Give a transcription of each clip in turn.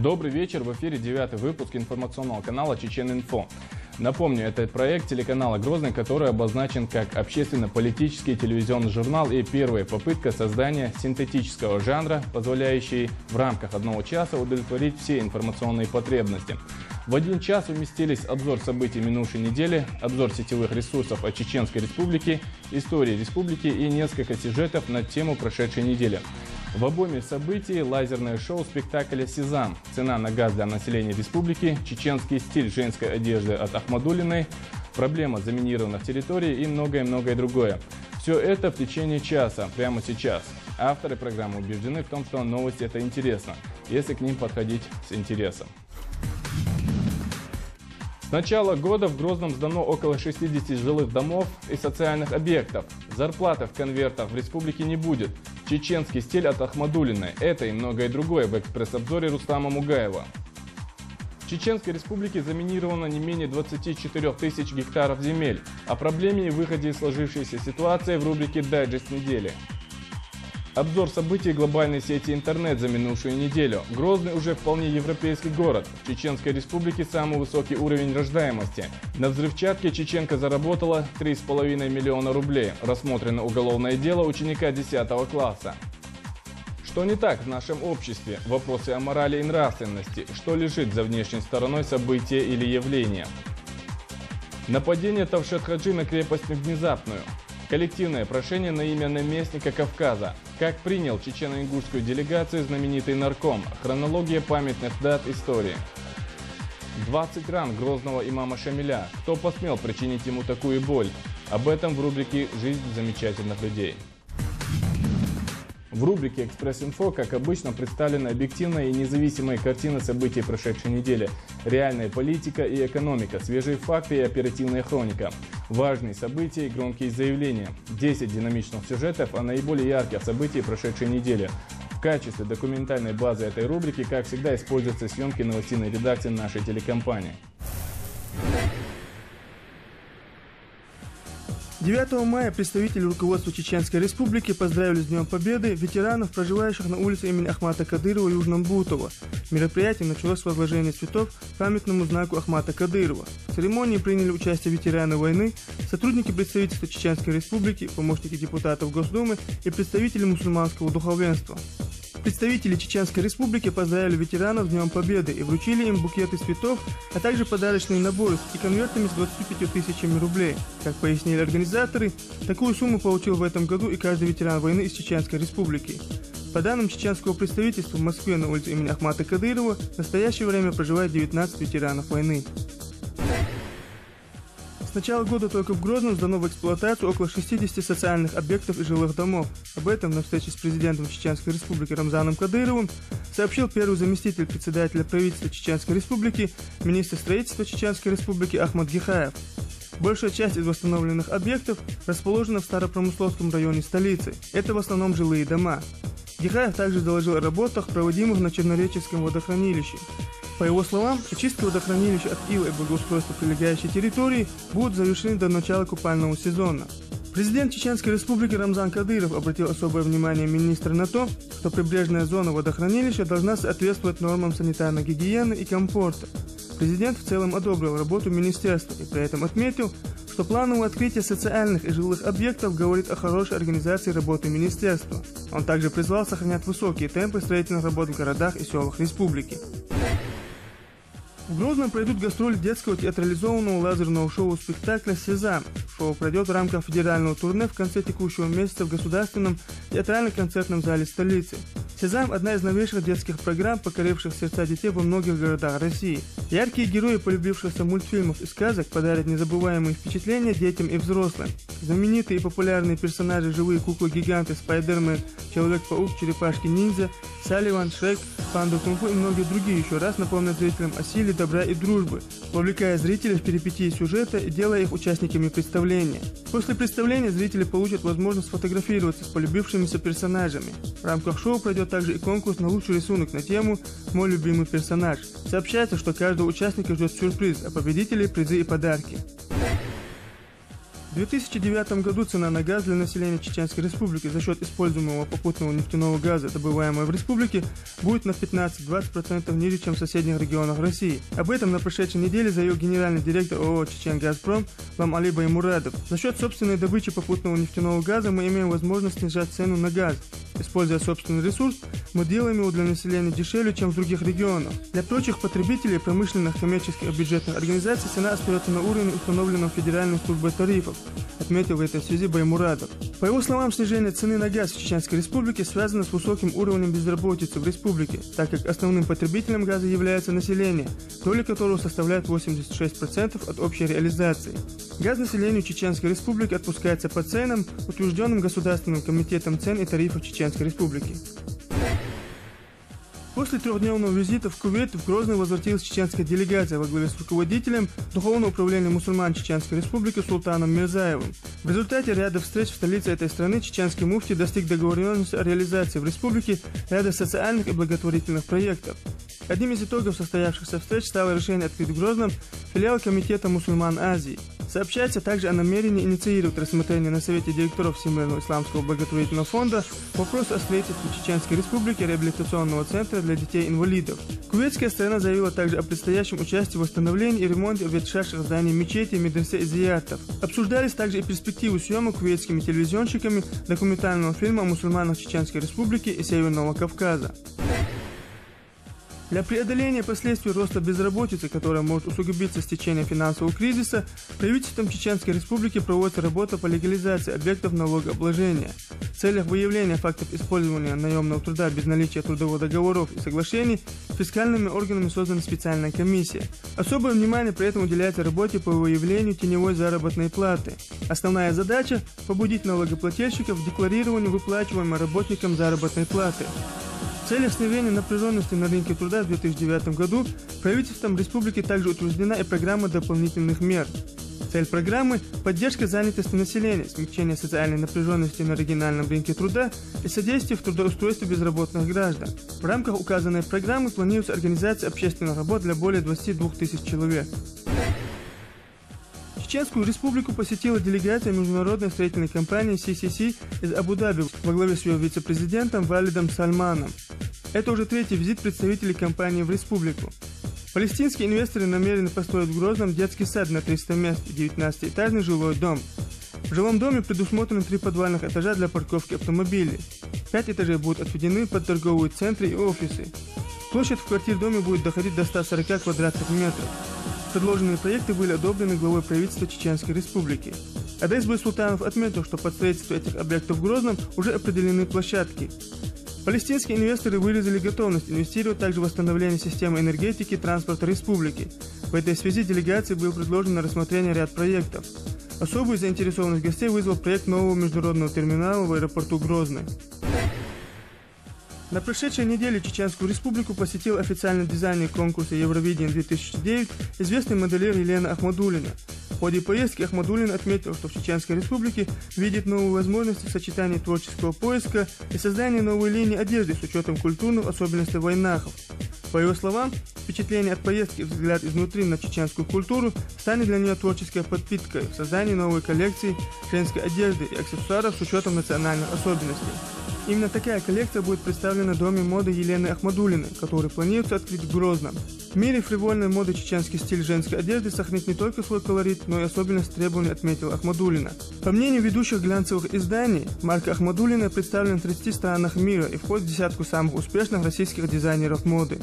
Добрый вечер, в эфире 9-й выпуск информационного канала «Чечен-Инфо». Напомню, это проект телеканала «Грозный», который обозначен как общественно-политический телевизионный журнал и первая попытка создания синтетического жанра, позволяющий в рамках одного часа удовлетворить все информационные потребности. В один час уместились обзор событий минувшей недели, обзор сетевых ресурсов о Чеченской Республике, истории республики и несколько сюжетов на тему прошедшей недели. В обойме событий лазерное шоу спектакля «Сезам», цена на газ для населения республики, чеченский стиль женской одежды от Ахмадуллиной, проблема заминированных территорий и многое-многое другое. Все это в течение часа, прямо сейчас. Авторы программы убеждены в том, что новости – это интересно, если к ним подходить с интересом. С начала года в Грозном сдано около 60 жилых домов и социальных объектов. Зарплаты в конвертах в республике не будет. Чеченский стиль от Ахмадуллиной. Это и многое другое в экспресс-обзоре Рустама Мугаева. В Чеченской Республике заминировано не менее 24 тысяч гектаров земель. О проблеме и выходе из сложившейся ситуации в рубрике «Дайджест недели». Обзор событий глобальной сети интернет за минувшую неделю. Грозный уже вполне европейский город. В Чеченской Республике самый высокий уровень рождаемости. На взрывчатке чеченка заработала 3,5 миллиона рублей. Рассмотрено уголовное дело ученика 10 класса. Что не так в нашем обществе? Вопросы о морали и нравственности. Что лежит за внешней стороной события или явления? Нападение Тавшет-Хаджи на крепость внезапную. Коллективное прошение на имя наместника Кавказа. Как принял чечено-ингушскую делегацию знаменитый нарком. Хронология памятных дат истории. 20 ран грозного имама Шамиля. Кто посмел причинить ему такую боль? Об этом в рубрике «Жизнь замечательных людей». В рубрике «Экспресс-инфо», как обычно, представлена объективная и независимая картина событий прошедшей недели. Реальная политика и экономика, свежие факты и оперативная хроника. Важные события и громкие заявления. 10 динамичных сюжетов о наиболее ярких событиях прошедшей недели. В качестве документальной базы этой рубрики, как всегда, используются съемки новостной редакции нашей телекомпании. 9 мая представители руководства Чеченской Республики поздравили с Днем Победы ветеранов, проживающих на улице имени Ахмата Кадырова в Южном Бутово. Мероприятие началось с возложения цветов к памятному знаку Ахмата Кадырова. В церемонии приняли участие ветераны войны, сотрудники представительства Чеченской Республики, помощники депутатов Госдумы и представители мусульманского духовенства. Представители Чеченской Республики поздравили ветеранов с Днем Победы и вручили им букеты цветов, а также подарочные наборы и конвертами с 25 тысячами рублей. Как пояснили организаторы, такую сумму получил в этом году и каждый ветеран войны из Чеченской Республики. По данным чеченского представительства, в Москве на улице имени Ахмата Кадырова в настоящее время проживает 19 ветеранов войны. С начала года только в Грозном сдано в эксплуатацию около 60 социальных объектов и жилых домов. Об этом на встрече с президентом Чеченской Республики Рамзаном Кадыровым сообщил первый заместитель председателя правительства Чеченской Республики, министр строительства Чеченской Республики Ахмад Гихаев. Большая часть из восстановленных объектов расположена в Старопромысловском районе столицы. Это в основном жилые дома. Гихаев также доложил о работах, проводимых на Чернореченском водохранилище. По его словам, очистка водохранилища от ила и благоустройство прилегающей территории будут завершены до начала купального сезона. Президент Чеченской Республики Рамзан Кадыров обратил особое внимание министра на то, что прибрежная зона водохранилища должна соответствовать нормам санитарной гигиены и комфорта. Президент в целом одобрил работу министерства и при этом отметил, что плановое открытие социальных и жилых объектов говорит о хорошей организации работы министерства. Он также призвал сохранять высокие темпы строительных работ в городах и селах республики. В Грозном пройдут гастроли детского театрализованного лазерного шоу-спектакля «Сезам». Шоу пройдет в рамках федерального турне в конце текущего месяца в Государственном театрально-концертном зале столицы. «Сезам» – одна из новейших детских программ, покоривших сердца детей во многих городах России. Яркие герои полюбившихся мультфильмов и сказок подарят незабываемые впечатления детям и взрослым. Знаменитые и популярные персонажи, живые куклы-гиганты, Спайдермен, Человек-паук, Черепашки-ниндзя, Салливан, Шрек, Панда Кунг-фу и многие другие еще раз напомнят зрителям о силе добра и дружбы, вовлекая зрителей в перипетии сюжета и делая их участниками представления. После представления зрители получат возможность сфотографироваться с полюбившимися персонажами. В рамках шоу пройдет также и конкурс на лучший рисунок на тему «Мой любимый персонаж». Сообщается, что каждого участника ждет сюрприз, а победителей – призы и подарки. В 2009 году цена на газ для населения Чеченской Республики за счет используемого попутного нефтяного газа, добываемого в республике, будет на 15-20% ниже, чем в соседних регионах России. Об этом на прошедшей неделе заявил генеральный директор ООО «Чечен-Газпром» Ламали Баймурадов. За счет собственной добычи попутного нефтяного газа мы имеем возможность снижать цену на газ. Используя собственный ресурс, мы делаем его для населения дешевле, чем в других регионах. Для прочих потребителей, промышленных, коммерческих и бюджетных организаций цена остается на уровне, установленном Федеральной службой тарифов, отметил в этой связи Баймурадов. По его словам, снижение цены на газ в Чеченской Республике связано с высоким уровнем безработицы в республике, так как основным потребителем газа является население, доля которого составляет 86% от общей реализации. Газ населению Чеченской Республики отпускается по ценам, утвержденным Государственным комитетом цен и тарифов Чеченской Республики. После трехдневного визита в Кувейт в Грозный возвратилась чеченская делегация во главе с руководителем Духовного управления мусульман Чеченской Республики Султаном Мирзаевым. В результате ряда встреч в столице этой страны чеченский муфти достиг договоренности о реализации в республике ряда социальных и благотворительных проектов. Одним из итогов состоявшихся встреч стало решение открыть в Грозном филиал Комитета мусульман Азии. Сообщается также о намерении инициировать рассмотрение на Совете директоров Всемирного исламского благотворительного фонда вопроса о строительстве Чеченской Республики реабилитационного центра для детей-инвалидов. Кувейтская сторона заявила также о предстоящем участии в восстановлении и ремонте ветшавших зданий мечети, медресе и зияртов. Обсуждались также и перспективы съемок кувейтскими телевизионщиками документального фильма о мусульманах Чеченской Республики и Северного Кавказа. Для преодоления последствий роста безработицы, которая может усугубиться с течением финансового кризиса, правительством Чеченской Республики проводится работа по легализации объектов налогообложения. В целях выявления фактов использования наемного труда без наличия трудовых договоров и соглашений фискальными органами создана специальная комиссия. Особое внимание при этом уделяется работе по выявлению теневой заработной платы. Основная задача – побудить налогоплательщиков к декларированию выплачиваемой работникам заработной платы. В целях снижения напряженности на рынке труда в 2009 году правительством республики также утверждена и программа дополнительных мер. Цель программы – поддержка занятости населения, смягчение социальной напряженности на региональном рынке труда и содействие в трудоустройстве безработных граждан. В рамках указанной программы планируется организация общественных работ для более 22 тысяч человек. Чеченскую республику посетила делегация международной строительной компании CCC из Абу-Даби во главе с ее вице-президентом Валидом Сальманом. Это уже третий визит представителей компании в республику. Палестинские инвесторы намерены построить в Грозном детский сад на 300 мест и 19-этажный жилой дом. В жилом доме предусмотрены 3 подвальных этажа для парковки автомобилей. 5 этажей будут отведены под торговые центры и офисы. Площадь в квартир-доме будет доходить до 140 квадратных метров. Предложенные проекты были одобрены главой правительства Чеченской Республики. Адайс Байсултанов отметил, что под строительство этих объектов в Грозном уже определены площадки. Палестинские инвесторы выразили готовность инвестировать также в восстановление системы энергетики и транспорта республики. В этой связи делегации был предложен на рассмотрение ряд проектов. Особую заинтересованность гостей вызвал проект нового международного терминала в аэропорту Грозный. На прошедшей неделе Чеченскую Республику посетил официальный дизайнер конкурса Евровидение-2009 известный моделер Елена Ахмадуллина. В ходе поездки Ахмадуллин отметил, что в Чеченской Республике видит новые возможности в сочетании творческого поиска и создания новой линии одежды с учетом культурных особенностей вайнахов. По его словам, впечатление от поездки и взгляд изнутри на чеченскую культуру станет для нее творческой подпиткой в создании новой коллекции женской одежды и аксессуаров с учетом национальных особенностей. Именно такая коллекция будет представлена в Доме моды Елены Ахмадуллиной, который планируется открыть в Грозном. В мире фривольной моды чеченский стиль женской одежды сохранит не только свой колорит, но и особенность требований, отметила Ахмадуллина. По мнению ведущих глянцевых изданий, марка Ахмадуллиной представлена в 30 странах мира и входит в десятку самых успешных российских дизайнеров моды.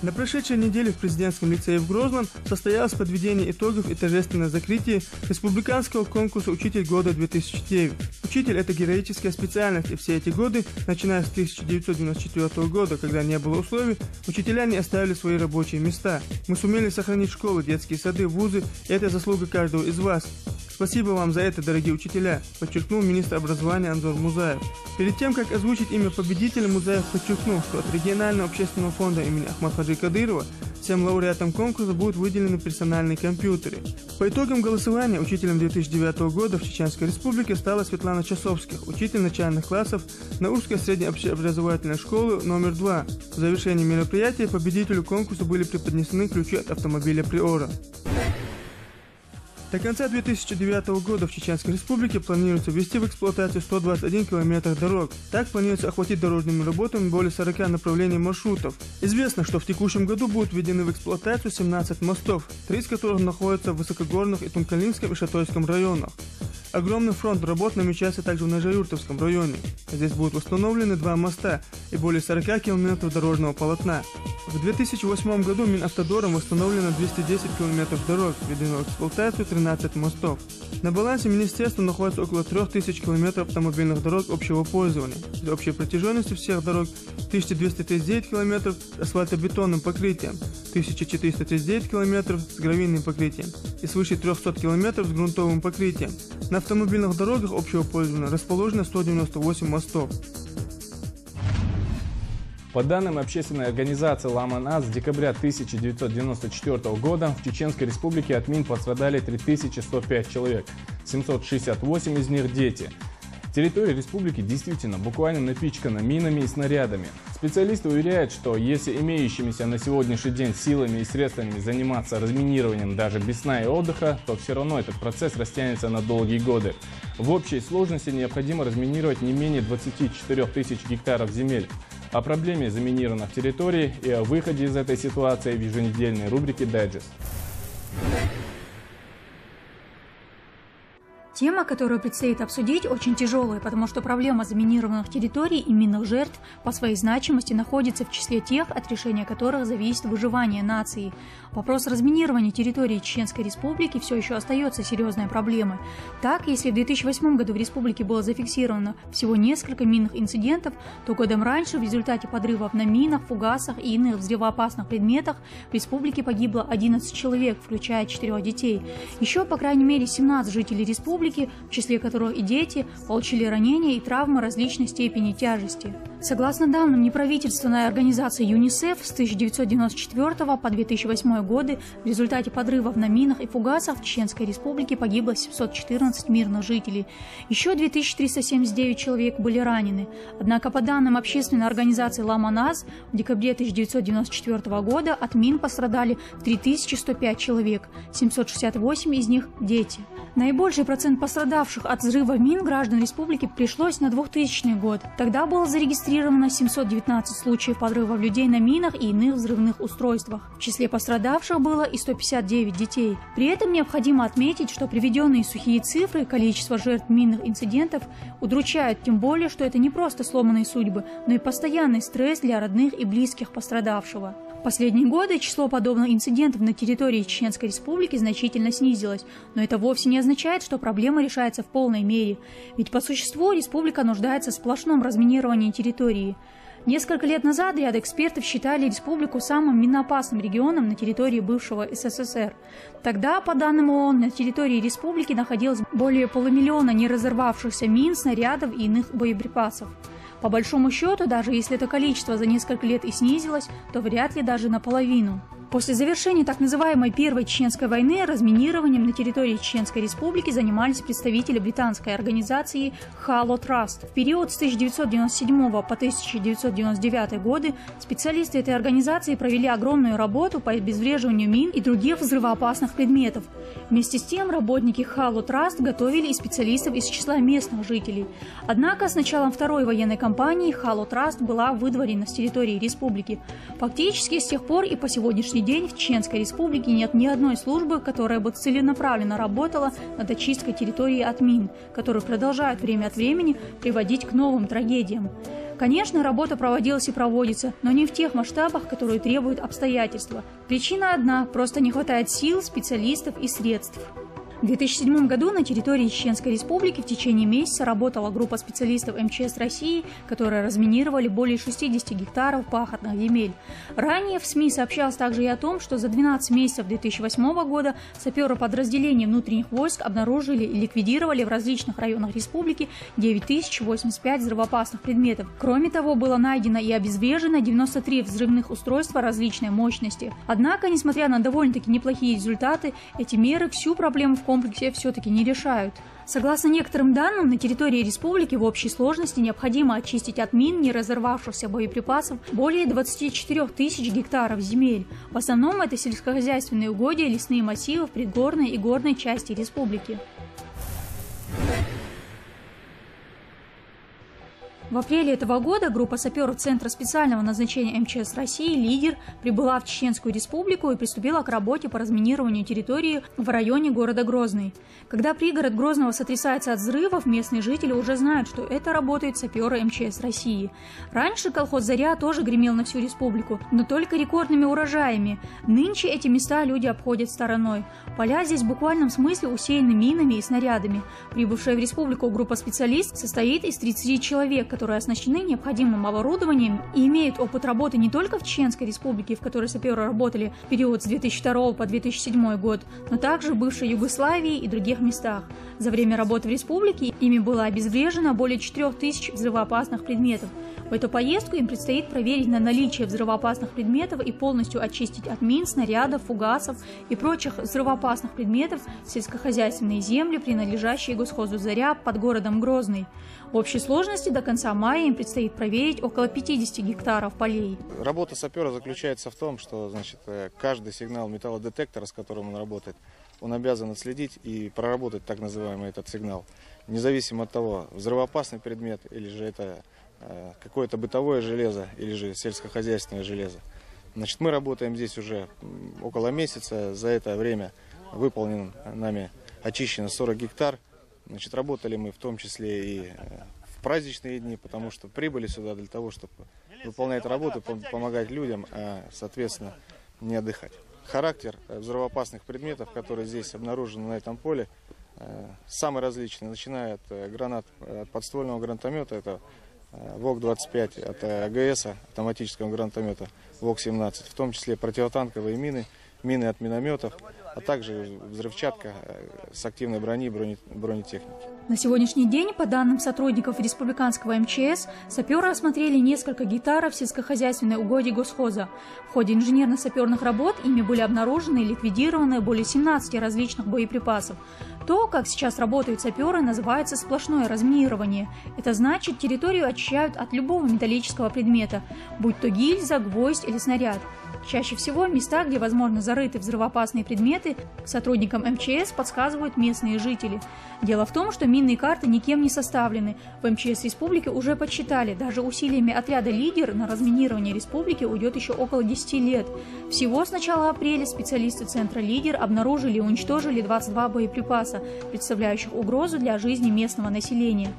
На прошедшей неделе в президентском лицее в Грозном состоялось подведение итогов и торжественное закрытие республиканского конкурса «Учитель года-2009». Учитель – это героическая специальность, и все эти годы, начиная с 1994 года, когда не было условий, учителя не оставили свои рабочие места. Мы сумели сохранить школы, детские сады, вузы, и это заслуга каждого из вас. Спасибо вам за это, дорогие учителя, подчеркнул министр образования Анзор Музаев. Перед тем, как озвучить имя победителя, Музаев подчеркнул, что от регионального общественного фонда имени Ахмад-Хаджи Кадырова всем лауреатам конкурса будут выделены персональные компьютеры. По итогам голосования учителем 2009 года в Чеченской Республике стала Светлана Часовских, учитель начальных классов Наурской средней общеобразовательной школы номер 2. В завершении мероприятия победителю конкурса были преподнесены ключи от автомобиля Приора. До конца 2009 года в Чеченской Республике планируется ввести в эксплуатацию 121 километр дорог. Так планируется охватить дорожными работами более 40 направлений маршрутов. Известно, что в текущем году будут введены в эксплуатацию 17 мостов, 3 из которых находятся в высокогорных и Тумкалинском и Шатойском районах. Огромный фронт работ намечается также в Нажаюртовском районе. Здесь будут установлены 2 моста и более 40 километров дорожного полотна. В 2008 году Минавтодором восстановлено 210 километров дорог, введено в эксплуатацию 13 мостов. На балансе министерства находится около 3000 километров автомобильных дорог общего пользования. Для общей протяженности всех дорог 1239 километров с асфальтобетонным покрытием, 1439 километров с гравийным покрытием и свыше 300 километров с грунтовым покрытием. На автомобильных дорогах общего пользования расположено 198 мостов. По данным общественной организации «Ламан-Аз», с декабря 1994 года в Чеченской Республике от мин пострадали 3105 человек, 768 из них – дети. Территория республики действительно буквально напичкана минами и снарядами. Специалисты уверяют, что если имеющимися на сегодняшний день силами и средствами заниматься разминированием даже без сна и отдыха, то все равно этот процесс растянется на долгие годы. В общей сложности необходимо разминировать не менее 24 тысяч гектаров земель. О проблеме заминированных территорий и о выходе из этой ситуации в еженедельной рубрике «Дайджест». Тема, которую предстоит обсудить, очень тяжелая, потому что проблема заминированных территорий и минных жертв по своей значимости находится в числе тех, от решения которых зависит выживание нации. Вопрос разминирования территории Чеченской Республики все еще остается серьезной проблемой. Так, если в 2008 году в республике было зафиксировано всего несколько минных инцидентов, то годом раньше в результате подрывов на минах, фугасах и иных взрывоопасных предметах в республике погибло 11 человек, включая 4 детей. Еще, по крайней мере, 17 жителей республики, в числе которых и дети, получили ранения и травмы различной степени тяжести. Согласно данным неправительственной организации ЮНИСЕФ, с 1994 по 2008 годы в результате подрывов на минах и фугасах в Чеченской Республике погибло 714 мирных жителей. Еще 2379 человек были ранены. Однако, по данным общественной организации «Ламан-Аз», в декабре 1994 года от мин пострадали 3105 человек, 768 из них – дети. Наибольший процент пострадавших от взрыва мин граждан республики пришлось на 2000 год. Тогда было зарегистрировано 719 случаев подрывов людей на минах и иных взрывных устройствах. В числе пострадавших было и 159 детей. При этом необходимо отметить, что приведенные сухие цифры количества жертв минных инцидентов удручают, тем более, что это не просто сломанные судьбы, но и постоянный стресс для родных и близких пострадавшего. В последние годы число подобных инцидентов на территории Чеченской Республики значительно снизилось, но это вовсе не означает, что проблема решается в полной мере, ведь по существу республика нуждается в сплошном разминировании территории. Несколько лет назад ряд экспертов считали республику самым миноопасным регионом на территории бывшего СССР. Тогда, по данным ООН, на территории республики находилось более полумиллиона неразорвавшихся мин, снарядов и иных боеприпасов. По большому счету, даже если это количество за несколько лет и снизилось, то вряд ли даже наполовину. После завершения так называемой Первой Чеченской войны разминированием на территории Чеченской Республики занимались представители британской организации Halo Trust. В период с 1997 по 1999 годы специалисты этой организации провели огромную работу по обезвреживанию мин и других взрывоопасных предметов. Вместе с тем работники Halo Trust готовили и специалистов из числа местных жителей. Однако с началом второй военной кампании Halo Trust была выдворена с территории республики. Фактически с тех пор и по сегодняшний день в Чеченской Республике нет ни одной службы, которая бы целенаправленно работала над очисткой территории от мин, которые продолжают время от времени приводить к новым трагедиям. Конечно, работа проводилась и проводится, но не в тех масштабах, которые требуют обстоятельства. Причина одна – просто не хватает сил, специалистов и средств. В 2007 году на территории Чеченской Республики в течение месяца работала группа специалистов МЧС России, которые разминировали более 60 гектаров пахотных земель. Ранее в СМИ сообщалось также и о том, что за 12 месяцев 2008 года саперы подразделений внутренних войск обнаружили и ликвидировали в различных районах республики 9085 взрывоопасных предметов. Кроме того, было найдено и обезврежено 93 взрывных устройства различной мощности. Однако, несмотря на довольно-таки неплохие результаты, эти меры всю проблему в комплексе все-таки не решают. Согласно некоторым данным, на территории республики в общей сложности необходимо очистить от мин, не разорвавшихся боеприпасов, более 24 тысяч гектаров земель. В основном это сельскохозяйственные угодья, лесные массивы в предгорной и горной части республики. В апреле этого года группа саперов Центра специального назначения МЧС России «Лидер» прибыла в Чеченскую республику и приступила к работе по разминированию территории в районе города Грозный. Когда пригород Грозного сотрясается от взрывов, местные жители уже знают, что это работают саперы МЧС России. Раньше колхоз «Заря» тоже гремел на всю республику, но только рекордными урожаями. Нынче эти места люди обходят стороной. Поля здесь в буквальном смысле усеяны минами и снарядами. Прибывшая в республику группа специалистов состоит из 30 человек, которые оснащены необходимым оборудованием и имеют опыт работы не только в Чеченской республике, в которой саперы работали в период с 2002 по 2007 год, но также в бывшей Югославии и других местах. За время работы в республике ими было обезврежено более 4000 взрывоопасных предметов. В эту поездку им предстоит проверить на наличие взрывоопасных предметов и полностью очистить от мин, снарядов, фугасов и прочих взрывоопасных предметов сельскохозяйственные земли, принадлежащие госхозу «Заря» под городом Грозный. В общей сложности до конца мая им предстоит проверить около 50 гектаров полей. Работа сапера заключается в том, что каждый сигнал металлодетектора, с которым он работает, он обязан отследить и проработать так называемый этот сигнал. Независимо от того, взрывоопасный предмет или же это какое-то бытовое железо или же сельскохозяйственное железо. Мы работаем здесь уже около месяца. За это время выполнено нами очищено 40 гектар. Работали мы в том числе и в праздничные дни, потому что прибыли сюда для того, чтобы выполнять работу, помогать людям, а, соответственно, не отдыхать. Характер взрывоопасных предметов, которые здесь обнаружены на этом поле, самый различный, начиная от гранат, от подствольного гранатомета, это ВОК-25, от АГС, автоматического гранатомета ВОК-17, в том числе противотанковые мины, мины от минометов, а также взрывчатка с активной бронетехники. На сегодняшний день, по данным сотрудников республиканского МЧС, саперы осмотрели несколько гектаров сельскохозяйственной угодий госхоза. В ходе инженерно-саперных работ ими были обнаружены и ликвидированы более 17 различных боеприпасов. То, как сейчас работают саперы, называется сплошное разминирование. Это значит, территорию очищают от любого металлического предмета, будь то гильза, гвоздь или снаряд. Чаще всего места, где, возможно, зарыты взрывоопасные предметы, сотрудникам МЧС подсказывают местные жители. Дело в том, что минные карты никем не составлены. В МЧС республики уже подсчитали, даже усилиями отряда «Лидер» на разминирование республики уйдет еще около 10 лет. Всего с начала апреля специалисты Центра «Лидер» обнаружили и уничтожили 22 боеприпаса, представляющих угрозу для жизни местного населения.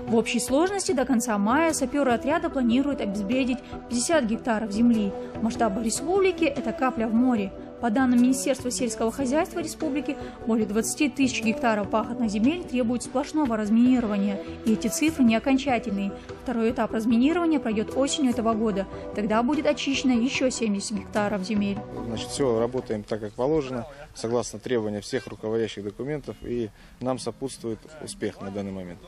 В общей сложности до конца мая саперы отряда планируют обезвредить 50 гектаров земли. В масштабах республики это капля в море. По данным Министерства сельского хозяйства республики, более 20 тысяч гектаров пахотных земель требуют сплошного разминирования, и эти цифры не окончательные. Второй этап разминирования пройдет осенью этого года. Тогда будет очищено еще 70 гектаров земель. Все работаем так, как положено, согласно требованиям всех руководящих документов, и нам сопутствует успех на данный момент.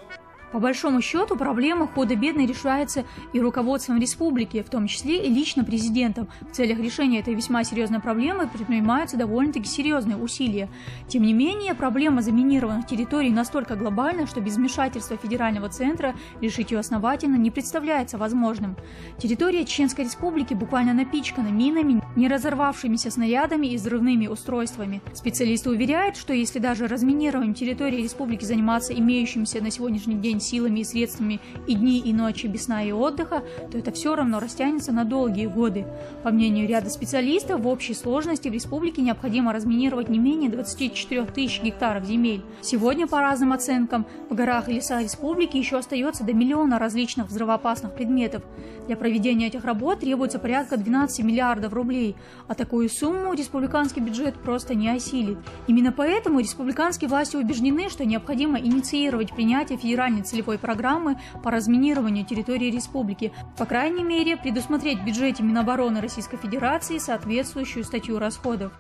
По большому счету, проблема худо-бедно решается и руководством республики, в том числе и лично президентом. В целях решения этой весьма серьезной проблемы предпринимаются довольно-таки серьезные усилия. Тем не менее, проблема заминированных территорий настолько глобальна, что без вмешательства федерального центра решить ее основательно не представляется возможным. Территория Чеченской республики буквально напичкана минами, не разорвавшимися снарядами и взрывными устройствами. Специалисты уверяют, что если даже разминированием территории республики заниматься имеющимися на сегодняшний день силами и средствами и дни, и ночи без сна и отдыха, то это все равно растянется на долгие годы. По мнению ряда специалистов, в общей сложности в республике необходимо разминировать не менее 24 тысяч гектаров земель. Сегодня, по разным оценкам, в горах и лесах республики еще остается до миллиона различных взрывоопасных предметов. Для проведения этих работ требуется порядка 12 миллиардов рублей, а такую сумму республиканский бюджет просто не осилит. Именно поэтому республиканские власти убеждены, что необходимо инициировать принятие федеральной целевой программы по разминированию территории республики, по крайней мере, предусмотреть в бюджете Минобороны Российской Федерации соответствующую статью расходов.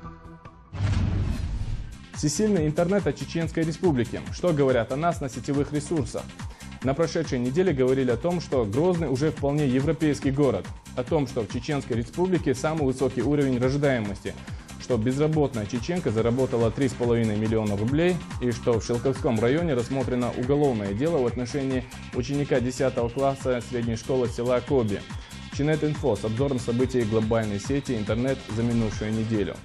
Всесильный интернет от Чеченской республики. Что говорят о нас на сетевых ресурсах? На прошедшей неделе говорили о том, что Грозный уже вполне европейский город, о том, что в Чеченской республике самый высокий уровень рождаемости, что безработная чеченка заработала 3,5 миллиона рублей и что в Шелковском районе рассмотрено уголовное дело в отношении ученика 10 класса средней школы села Коби. Чинет.Инфо с обзором событий глобальной сети интернет за минувшую неделю.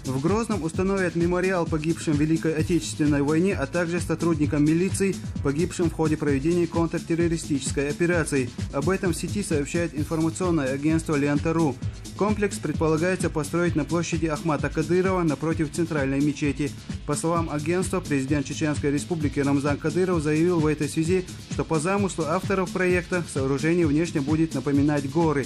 В Грозном установят мемориал погибшим в Великой Отечественной войне, а также сотрудникам милиции, погибшим в ходе проведения контртеррористической операции. Об этом в сети сообщает информационное агентство «Лента.ру». Комплекс предполагается построить на площади Ахмата Кадырова напротив центральной мечети. По словам агентства, президент Чеченской Республики Рамзан Кадыров заявил в этой связи, что по замыслу авторов проекта сооружение внешне будет напоминать горы.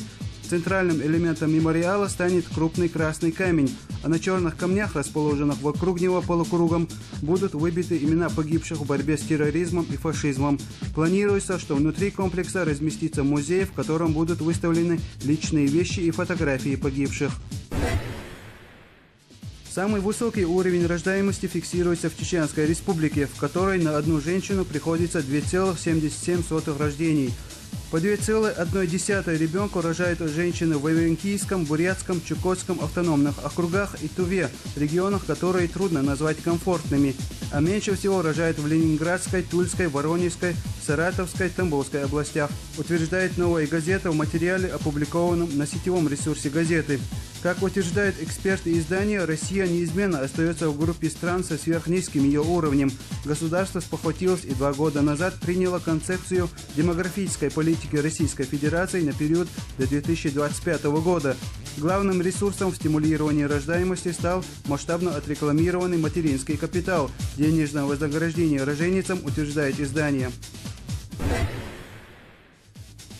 Центральным элементом мемориала станет крупный красный камень, а на черных камнях, расположенных вокруг него полукругом, будут выбиты имена погибших в борьбе с терроризмом и фашизмом. Планируется, что внутри комплекса разместится музей, в котором будут выставлены личные вещи и фотографии погибших. Самый высокий уровень рождаемости фиксируется в Чеченской Республике, в которой на одну женщину приходится 2,77 рождений. По 2,1 ребенку рожают женщины в Авенкийском, Бурятском, Чукотском автономных округах и Туве, регионах, которые трудно назвать комфортными. А меньше всего рожают в Ленинградской, Тульской, Воронежской, Саратовской, Тамбовской областях, утверждает «Новая газета» в материале, опубликованном на сетевом ресурсе газеты. Как утверждают эксперты издания, Россия неизменно остается в группе стран со сверхнизким ее уровнем. Государство спохватилось и 2 года назад приняло концепцию демографической политики Российской Федерации на период до 2025 года. Главным ресурсом в стимулировании рождаемости стал масштабно отрекламированный материнский капитал, денежное вознаграждение роженицам, утверждает издание.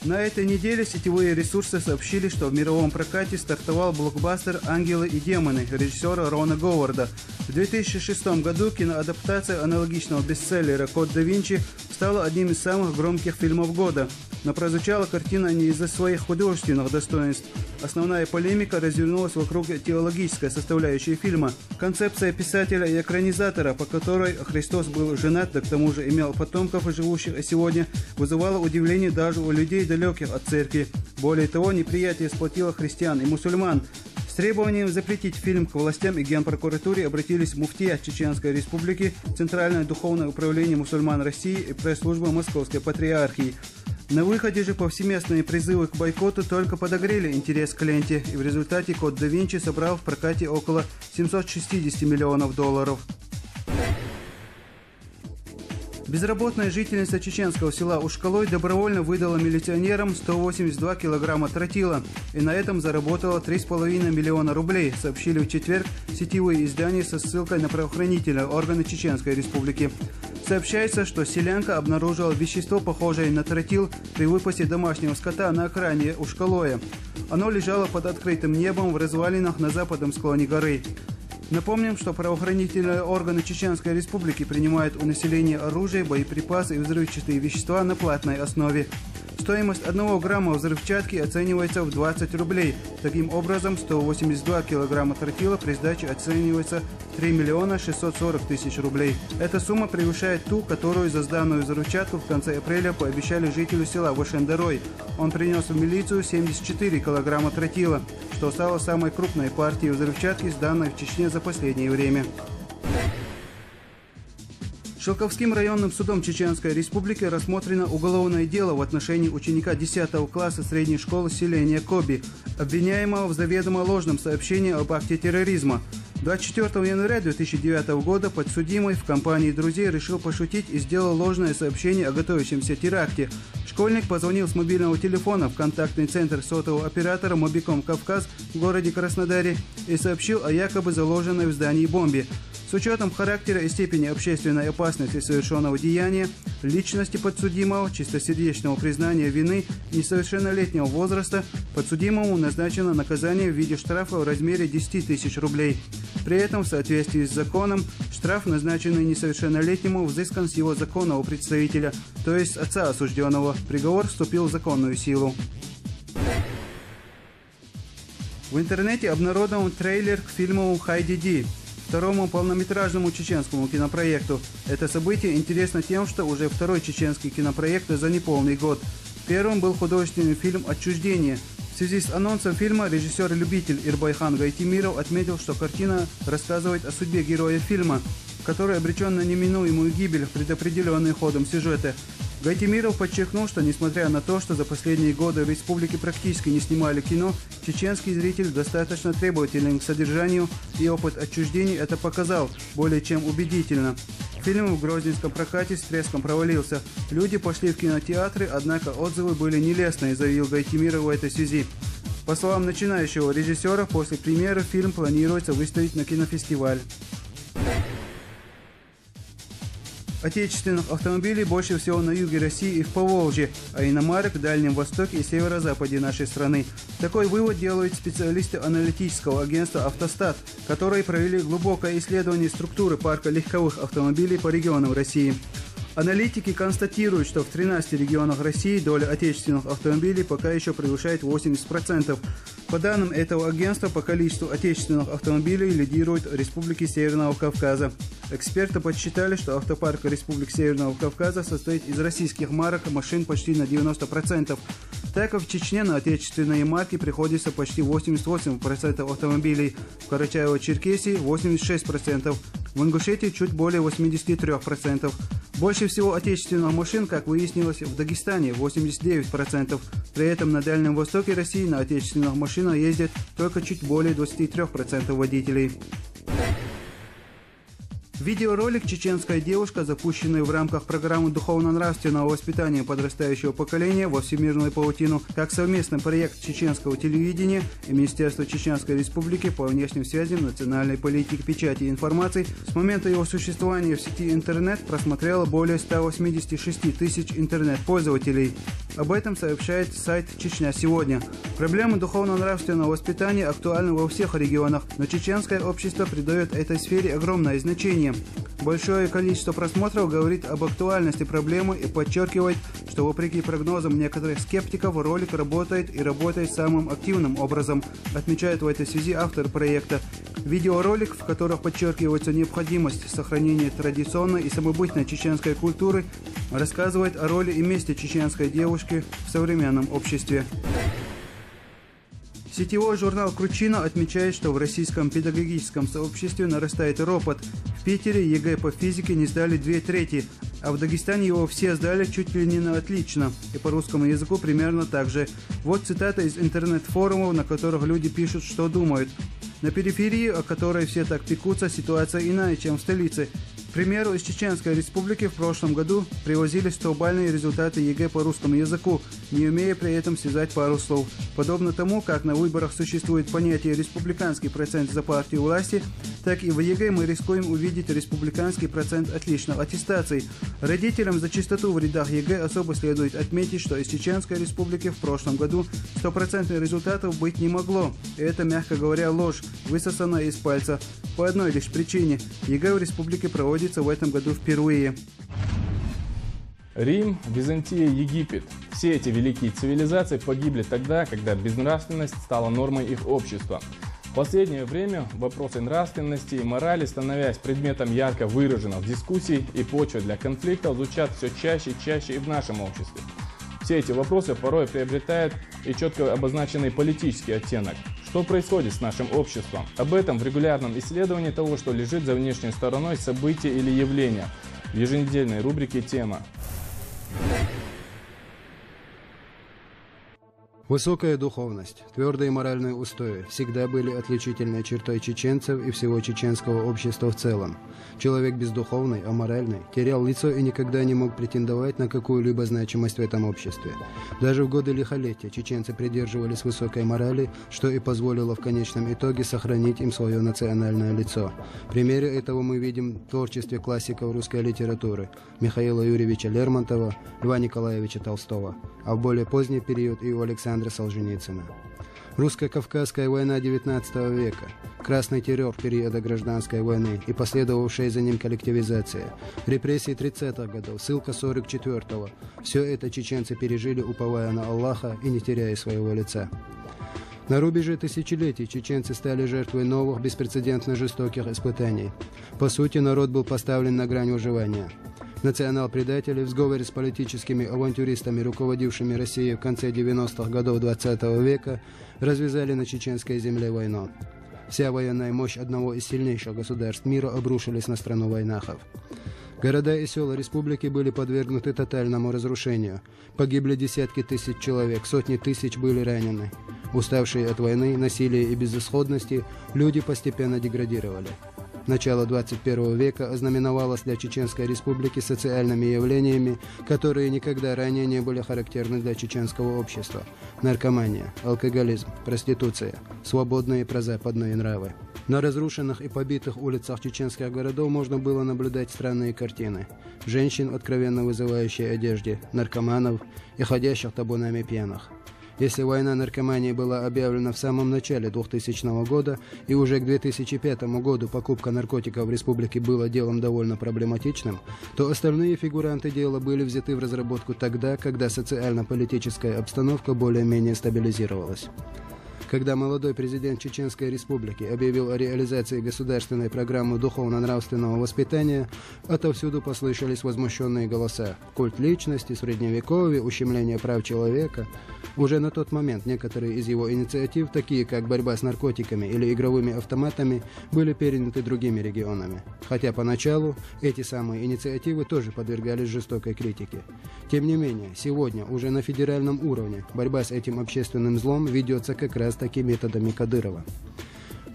На этой неделе сетевые ресурсы сообщили, что в мировом прокате стартовал блокбастер «Ангелы и демоны» режиссера Рона Говарда. В 2006 году киноадаптация аналогичного бестселлера «Код да Винчи» стала одним из самых громких фильмов года. Но прозвучала картина не из-за своих художественных достоинств. Основная полемика развернулась вокруг теологической составляющей фильма. Концепция писателя и экранизатора, по которой Христос был женат, да к тому же имел потомков, живущих сегодня, вызывала удивление даже у людей, далеких от церкви. Более того, неприятие сплотило христиан и мусульман. С требованием запретить фильм к властям и Генпрокуратуре обратились муфтия Чеченской Республики, Центральное духовное управление мусульман России и пресс-служба Московской Патриархии. На выходе же повсеместные призывы к бойкоту только подогрели интерес к ленте, и в результате «Код да Винчи» собрал в прокате около 760 миллионов долларов. Безработная жительница чеченского села Ушкалой добровольно выдала милиционерам 182 килограмма тротила и на этом заработала 3,5 миллиона рублей, сообщили в четверг сетевые издания со ссылкой на правоохранительные органы Чеченской Республики. Сообщается, что селянка обнаружила вещество, похожее на тротил, при выпасе домашнего скота на окраине Ушкалоя. Оно лежало под открытым небом в развалинах на западном склоне горы. Напомним, что правоохранительные органы Чеченской Республики принимают у населения оружие, боеприпасы и взрывчатые вещества на платной основе. Стоимость 1 грамма взрывчатки оценивается в 20 рублей. Таким образом, 182 килограмма тротила при сдаче оценивается в 3 миллиона 640 тысяч рублей. Эта сумма превышает ту, которую за сданную взрывчатку в конце апреля пообещали жителю села Вашендарой. Он принес в милицию 74 килограмма тротила, что стало самой крупной партией взрывчатки, сданной в Чечне за последнее время. Шелковским районным судом Чеченской Республики рассмотрено уголовное дело в отношении ученика 10 класса средней школы селения Коби, обвиняемого в заведомо ложном сообщении об акте терроризма. 24 января 2009 года подсудимый в компании друзей решил пошутить и сделал ложное сообщение о готовящемся теракте. Школьник позвонил с мобильного телефона в контактный центр сотового оператора «Мобиком Кавказ» в городе Краснодаре и сообщил о якобы заложенной в здании бомбе. С учетом характера и степени общественной опасности совершенного деяния, личности подсудимого, чистосердечного признания вины и несовершеннолетнего возраста, подсудимому назначено наказание в виде штрафа в размере 10 тысяч рублей. При этом, в соответствии с законом, штраф, назначенный несовершеннолетнему, взыскан с его законного представителя, то есть отца осужденного. Приговор вступил в законную силу. В интернете обнародован трейлер к фильму «Хайди Ди», второму полнометражному чеченскому кинопроекту. Это событие интересно тем, что уже второй чеченский кинопроект за неполный год. Первым был художественный фильм «Отчуждение». В связи с анонсом фильма режиссер-любитель Ирбайхан Гайтимиров отметил, что картина рассказывает о судьбе героя фильма, который обречен на неминуемую гибель, предопределенной ходом сюжета. Гайтимиров подчеркнул, что несмотря на то, что за последние годы в республике практически не снимали кино, чеченский зритель достаточно требователен к содержанию, и опыт отчуждений это показал более чем убедительно. Фильм в грозненском прокате с треском провалился. Люди пошли в кинотеатры, однако отзывы были нелестные, заявил Гайтимиров в этой связи. По словам начинающего режиссера, после премьеры фильм планируется выставить на кинофестиваль. Отечественных автомобилей больше всего на юге России и в Поволжье, а иномарок в Дальнем Востоке и северо-западе нашей страны. Такой вывод делают специалисты аналитического агентства «Автостат», которые провели глубокое исследование структуры парка легковых автомобилей по регионам России. Аналитики констатируют, что в 13 регионах России доля отечественных автомобилей пока еще превышает 80%. По данным этого агентства, по количеству отечественных автомобилей лидируют республики Северного Кавказа. Эксперты подсчитали, что автопарк Республик Северного Кавказа состоит из российских марок машин почти на 90%. Так как в Чечне на отечественные марки приходится почти 88% автомобилей, в Карачаево-Черкесии 86%, в Ингушетии чуть более 83%. Больше всего отечественных машин, как выяснилось, в Дагестане 89%. При этом на Дальнем Востоке России на отечественных машинах ездят только чуть более 23% водителей. Видеоролик «Чеченская девушка», запущенный в рамках программы духовно-нравственного воспитания подрастающего поколения во всемирную паутину, как совместный проект чеченского телевидения и Министерства Чеченской Республики по внешним связям, национальной политике, печати и информации, с момента его существования в сети интернет просмотрело более 186 тысяч интернет-пользователей. Об этом сообщает сайт «Чечня сегодня». Проблемы духовно-нравственного воспитания актуальны во всех регионах, но чеченское общество придает этой сфере огромное значение. Большое количество просмотров говорит об актуальности проблемы и подчеркивает, что вопреки прогнозам некоторых скептиков ролик работает и работает самым активным образом, отмечает в этой связи автор проекта. Видеоролик, в котором подчеркивается необходимость сохранения традиционной и самобытной чеченской культуры, рассказывает о роли и месте чеченской девушки в современном обществе. Сетевой журнал «Кручина» отмечает, что в российском педагогическом сообществе нарастает ропот. В Питере ЕГЭ по физике не сдали 2/3, а в Дагестане его все сдали чуть ли не на отлично. И по русскому языку примерно так же. Вот цитата из интернет-форумов, на которых люди пишут, что думают. На периферии, о которой все так пекутся, ситуация иная, чем в столице. К примеру, из Чеченской Республики в прошлом году привозили 100-бальные результаты ЕГЭ по русскому языку, не умея при этом связать пару слов. Подобно тому, как на выборах существует понятие «республиканский процент за партию власти», так и в ЕГЭ мы рискуем увидеть республиканский процент отличных аттестаций. Родителям за чистоту в рядах ЕГЭ особо следует отметить, что из Чеченской Республики в прошлом году 100% результатов быть не могло. И это, мягко говоря, ложь, высосанная из пальца. По одной лишь причине – ЕГЭ в республике проводится в этом году впервые. Рим, Византия, Египет. Все эти великие цивилизации погибли тогда, когда безнравственность стала нормой их общества. В последнее время вопросы нравственности и морали, становясь предметом ярко выраженных дискуссий и почвой для конфликтов, звучат все чаще и чаще и в нашем обществе. Все эти вопросы порой приобретают и четко обозначенный политический оттенок. Что происходит с нашим обществом? Об этом в регулярном исследовании того, что лежит за внешней стороной события или явления, в еженедельной рубрике «Тема». Высокая духовность, твердые моральные устои всегда были отличительной чертой чеченцев и всего чеченского общества в целом. Человек бездуховный, аморальный, терял лицо и никогда не мог претендовать на какую-либо значимость в этом обществе. Даже в годы лихолетия чеченцы придерживались высокой морали, что и позволило в конечном итоге сохранить им свое национальное лицо. Примеры этого мы видим в творчестве классиков русской литературы Михаила Юрьевича Лермонтова, Льва Николаевича Толстого, а в более поздний период и у Александра Солженицына. Русско-Кавказская война XIX века, красный террор периода гражданской войны и последовавшая за ним коллективизация, репрессии 30-х годов, ссылка 44-го – все это чеченцы пережили, уповая на Аллаха и не теряя своего лица. На рубеже тысячелетий чеченцы стали жертвой новых, беспрецедентно жестоких испытаний. По сути, народ был поставлен на грань выживания. Национал-предатели в сговоре с политическими авантюристами, руководившими Россией в конце 90-х годов 20 века, развязали на чеченской земле войну. Вся военная мощь одного из сильнейших государств мира обрушилась на страну войнахов. Города и села республики были подвергнуты тотальному разрушению. Погибли десятки тысяч человек, сотни тысяч были ранены. Уставшие от войны, насилия и безысходности, люди постепенно деградировали. Начало 21 века ознаменовалось для Чеченской республики социальными явлениями, которые никогда ранее не были характерны для чеченского общества. Наркомания, алкоголизм, проституция, свободные прозападные нравы. На разрушенных и побитых улицах чеченских городов можно было наблюдать странные картины. Женщин в откровенно вызывающей одежде, наркоманов и ходящих табунами пьяных. Если война наркомании была объявлена в самом начале 2000 года и уже к 2005 году покупка наркотиков в республике была делом довольно проблематичным, то остальные фигуранты дела были взяты в разработку тогда, когда социально-политическая обстановка более-менее стабилизировалась. Когда молодой президент Чеченской республики объявил о реализации государственной программы духовно-нравственного воспитания, отовсюду послышались возмущенные голоса. Культ личности, средневековье, ущемление прав человека. Уже на тот момент некоторые из его инициатив, такие как борьба с наркотиками или игровыми автоматами, были переняты другими регионами. Хотя поначалу эти самые инициативы тоже подвергались жестокой критике. Тем не менее, сегодня уже на федеральном уровне борьба с этим общественным злом ведется как раз такими методами Кадырова.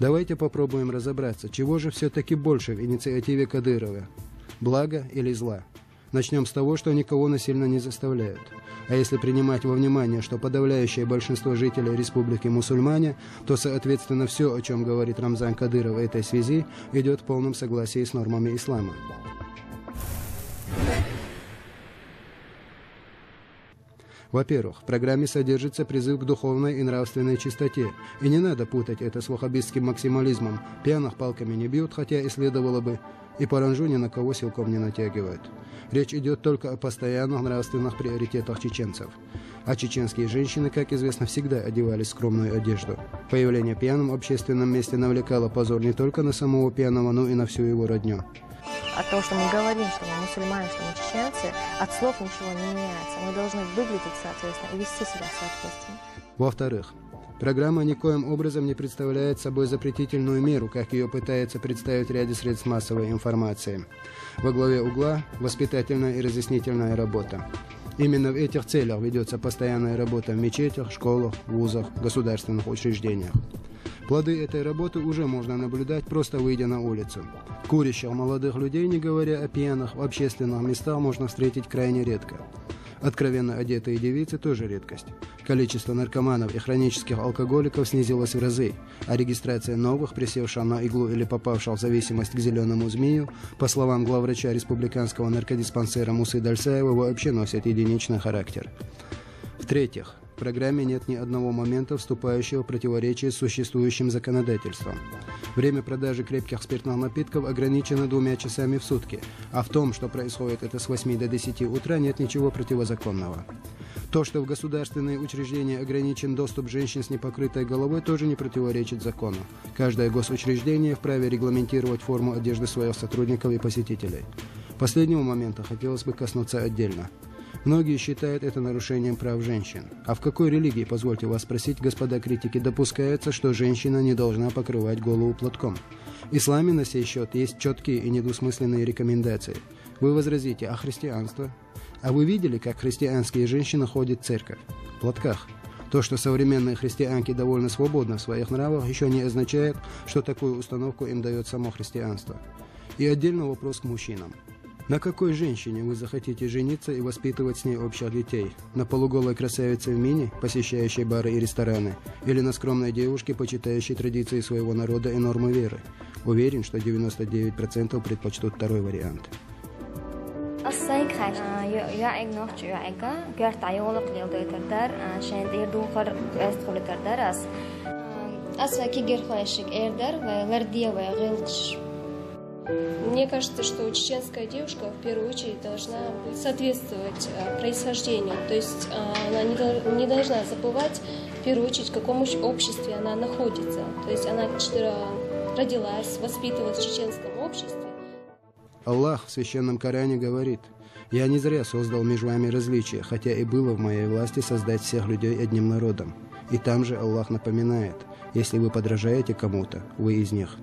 Давайте попробуем разобраться, чего же все-таки больше в инициативе Кадырова – блага или зла. Начнем с того, что никого насильно не заставляют. А если принимать во внимание, что подавляющее большинство жителей республики мусульмане, то, соответственно, все, о чем говорит Рамзан Кадыров в этой связи, идет в полном согласии с нормами ислама. Во-первых, в программе содержится призыв к духовной и нравственной чистоте, и не надо путать это с ваххабистским максимализмом. Пьяных палками не бьют, хотя и следовало бы, и паранжу ни на кого силком не натягивают. Речь идет только о постоянных нравственных приоритетах чеченцев. А чеченские женщины, как известно, всегда одевались в скромную одежду. Появление пьяным в общественном месте навлекало позор не только на самого пьяного, но и на всю его родню. От того, что мы говорим, что мы мусульмане, что мы чеченцы, от слов ничего не меняется. Мы должны выглядеть соответственно и вести себя соответственно. Во-вторых, программа никоим образом не представляет собой запретительную меру, как ее пытается представить в ряде средств массовой информации. Во главе угла – воспитательная и разъяснительная работа. Именно в этих целях ведется постоянная работа в мечетях, школах, вузах, государственных учреждениях. Плоды этой работы уже можно наблюдать, просто выйдя на улицу. Курящих молодых людей, не говоря о пьяных, в общественных местах можно встретить крайне редко. Откровенно одетые девицы тоже редкость. Количество наркоманов и хронических алкоголиков снизилось в разы, а регистрация новых, присевших на иглу или попавших в зависимость к зеленому змею, по словам главврача республиканского наркодиспансера Мусы Дальсаева, вообще носит единичный характер. В-третьих, в программе нет ни одного момента, вступающего в противоречие с существующим законодательством. Время продажи крепких спиртных напитков ограничено 2 часами в сутки, а в том, что происходит это с 8 до 10 утра, нет ничего противозаконного. То, что в государственные учреждения ограничен доступ женщин с непокрытой головой, тоже не противоречит закону. Каждое госучреждение вправе регламентировать форму одежды своих сотрудников и посетителей. Последнего момента хотелось бы коснуться отдельно. Многие считают это нарушением прав женщин. А в какой религии, позвольте вас спросить, господа критики, допускается, что женщина не должна покрывать голову платком? В исламе на сей счет есть четкие и недвусмысленные рекомендации. Вы возразите, а христианство? А вы видели, как христианские женщины ходят в церковь? В платках. То, что современные христианки довольно свободны в своих нравах, еще не означает, что такую установку им дает само христианство. И отдельно вопрос к мужчинам. На какой женщине вы захотите жениться и воспитывать с ней общих детей? На полуголой красавице в мини, посещающей бары и рестораны? Или на скромной девушке, почитающей традиции своего народа и нормы веры? Уверен, что 99% предпочтут второй вариант. Мне кажется, что чеченская девушка в первую очередь должна соответствовать происхождению. То есть она не должна забывать в первую очередь, в каком обществе она находится. То есть она родилась, воспитывалась в чеченском обществе. Аллах в Священном Коране говорит: Я не зря создал между вами различия, хотя и было в моей власти создать всех людей одним народом. И там же Аллах напоминает, если вы подражаете кому-то, вы из них.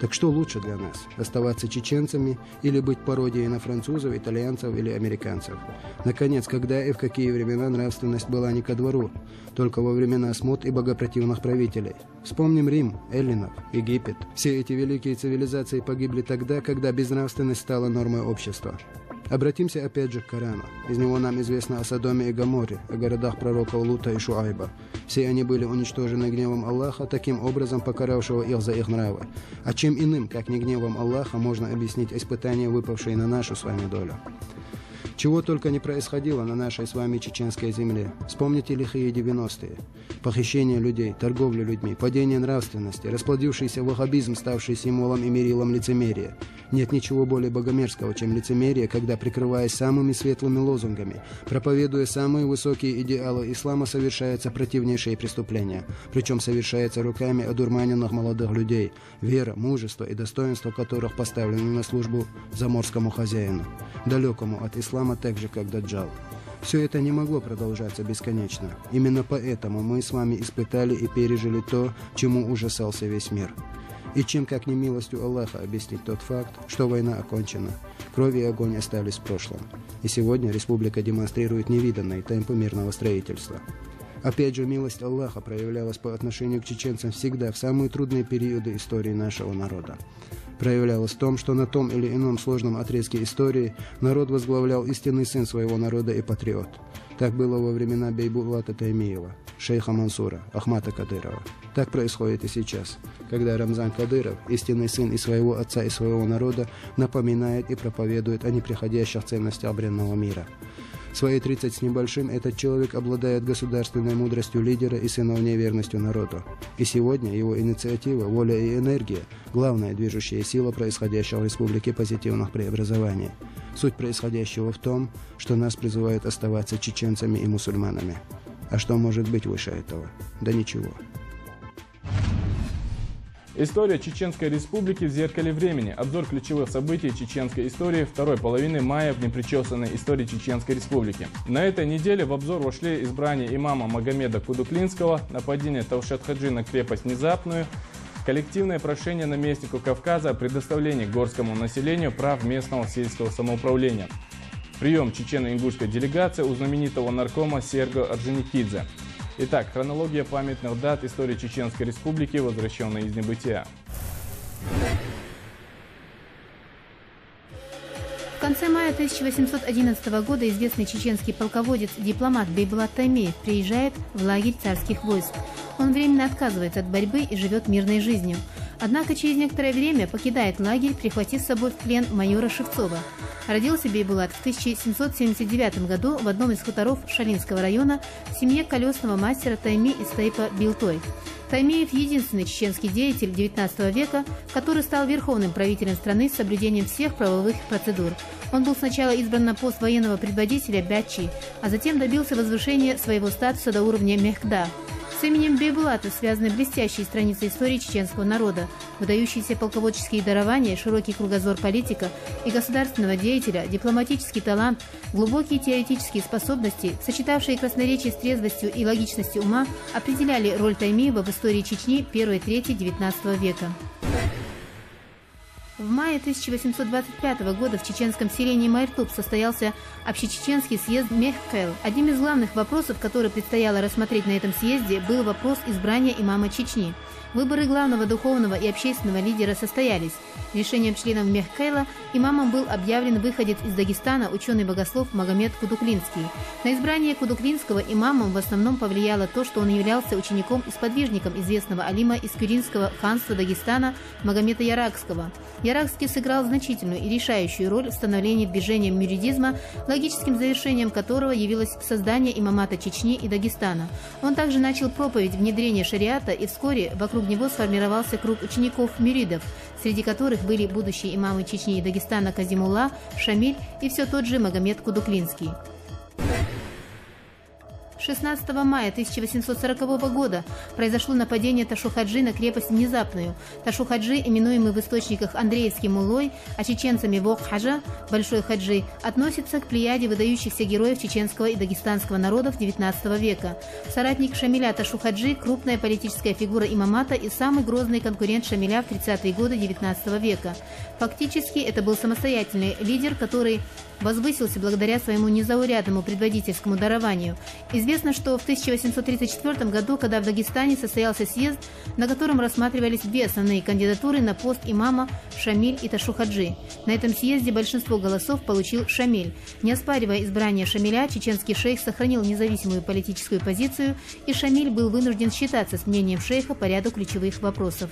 Так что лучше для нас, оставаться чеченцами или быть пародией на французов, итальянцев или американцев? Наконец, когда и в какие времена нравственность была не ко двору, только во времена смут и богопротивных правителей? Вспомним Рим, эллинов, Египет. Все эти великие цивилизации погибли тогда, когда безнравственность стала нормой общества. Обратимся опять же к Корану. Из него нам известно о Содоме и Гоморе, о городах пророков Лута и Шуайба. Все они были уничтожены гневом Аллаха, таким образом покаравшего их за их нравы. А чем иным, как не гневом Аллаха, можно объяснить испытания, выпавшие на нашу с вами долю? Чего только не происходило на нашей с вами чеченской земле. Вспомните лихие 90-е. Похищение людей, торговля людьми, падение нравственности, расплодившийся ваххабизм, ставший символом и мерилом лицемерия. Нет ничего более богомерзкого, чем лицемерие, когда, прикрываясь самыми светлыми лозунгами, проповедуя самые высокие идеалы ислама, совершаются противнейшие преступления. Причем совершается руками одурманенных молодых людей, вера, мужество и достоинство которых поставлены на службу заморскому хозяину, далекому от ислама, так же, как Даджал. Все это не могло продолжаться бесконечно. Именно поэтому мы с вами испытали и пережили то, чему ужасался весь мир. И чем, как не милостью Аллаха, объяснить тот факт, что война окончена, кровь и огонь остались в прошлом. И сегодня республика демонстрирует невиданные темпы мирного строительства. Опять же, милость Аллаха проявлялась по отношению к чеченцам всегда в самые трудные периоды истории нашего народа. Проявлялась в том, что на том или ином сложном отрезке истории народ возглавлял истинный сын своего народа и патриот. Так было во времена Бейбулата Таймиева, шейха Мансура, Ахмата Кадырова. Так происходит и сейчас, когда Рамзан Кадыров, истинный сын и своего отца, и своего народа, напоминает и проповедует о неприходящих ценностях бренного мира. В свои 30 с небольшим этот человек обладает государственной мудростью лидера и сыновней верностью народу. И сегодня его инициатива, воля и энергия – главная движущая сила происходящего в республике позитивных преобразований. Суть происходящего в том, что нас призывают оставаться чеченцами и мусульманами. А что может быть выше этого? Да ничего. История Чеченской Республики в зеркале времени. Обзор ключевых событий чеченской истории второй половины мая в непричесанной истории Чеченской Республики. На этой неделе в обзор вошли избрание имама Магомеда Кудуклинского, нападение Таушат-Хаджи на крепость Внезапную, коллективное прошение наместнику Кавказа о предоставлении горскому населению прав местного сельского самоуправления, прием чечено-ингушской делегации у знаменитого наркома Серго Орджоникидзе. Итак, хронология памятных дат истории Чеченской Республики, возвращенной из небытия. В конце мая 1811 года известный чеченский полководец-дипломат Бейбулат Таймиев приезжает в лагерь царских войск. Он временно отказывается от борьбы и живет мирной жизнью. Однако через некоторое время покидает лагерь, прихватив с собой в плен майора Шевцова. Родился Бейбулат в 1779 году в одном из хуторов Шалинского района в семье колесного мастера Тайми из Тайпа Билтой. Таймиев – единственный чеченский деятель XIX века, который стал верховным правителем страны с соблюдением всех правовых процедур. Он был сначала избран на пост военного предводителя Бячи, а затем добился возвышения своего статуса до уровня Мехкда. С именем Бейбулата связаны блестящие страницы истории чеченского народа, выдающиеся полководческие дарования, широкий кругозор политика и государственного деятеля, дипломатический талант, глубокие теоретические способности, сочетавшие красноречие с трезвостью и логичностью ума, определяли роль Таймиева в истории Чечни первой трети XIX века. В мае 1825 года в чеченском селении Майртук состоялся общечеченский съезд Мехкел. Одним из главных вопросов, который предстояло рассмотреть на этом съезде, был вопрос избрания имама Чечни. Выборы главного духовного и общественного лидера состоялись. Решением членов Мехкела имамом был объявлен выходец из Дагестана ученый-богослов Магомед Кудуклинский. На избрание Кудуклинского имамом в основном повлияло то, что он являлся учеником и сподвижником известного алима из Кюринского ханства Дагестана Магомета Яракского. Яракский сыграл значительную и решающую роль в становлении движения мюридизма, логическим завершением которого явилось создание имамата Чечни и Дагестана. Он также начал проповедь внедрения шариата, и вскоре вокруг него сформировался круг учеников-мюридов, среди которых были будущие имамы Чечни и Дагестана Казимулла, Шамиль и все тот же Магомед Кудуклинский. 16 мая 1840 года произошло нападение Ташу-Хаджи на крепость Внезапную. Ташу-Хаджи, именуемый в источниках Андреевским муллой, а чеченцами Вок-Хаджа, Большой Хаджи, относится к плеяде выдающихся героев чеченского и дагестанского народов XIX века. Соратник Шамиля Ташу-Хаджи, крупная политическая фигура имамата и самый грозный конкурент Шамиля в 30-е годы XIX века. Фактически это был самостоятельный лидер, который возвысился благодаря своему незаурядному предводительскому дарованию. Известно, что в 1834 году, когда в Дагестане состоялся съезд, на котором рассматривались две основные кандидатуры на пост имама – Шамиль и Ташу-Хаджи. На этом съезде большинство голосов получил Шамиль. Не оспаривая избрание Шамиля, чеченский шейх сохранил независимую политическую позицию, и Шамиль был вынужден считаться с мнением шейха по ряду ключевых вопросов.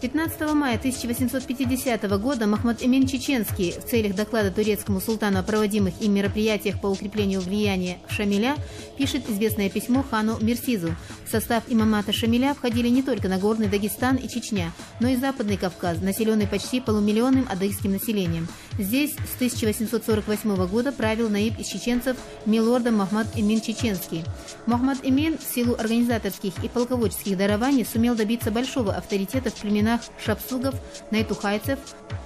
15 мая 1850 года Махмад Эмин Чеченский в целях доклада турецкому султану о проводимых им мероприятиях по укреплению влияния Шамиля пишет известное письмо хану Мирсизу. В состав имамата Шамиля входили не только Нагорный Дагестан и Чечня, но и Западный Кавказ, населенный почти полумиллионным адыгским населением. Здесь с 1848 года правил наиб из чеченцев милордом Махмад Эмин Чеченский. Махмад Эмин в силу организаторских и полководческих дарований сумел добиться большого авторитета в племенах шапсугов, найтухайцев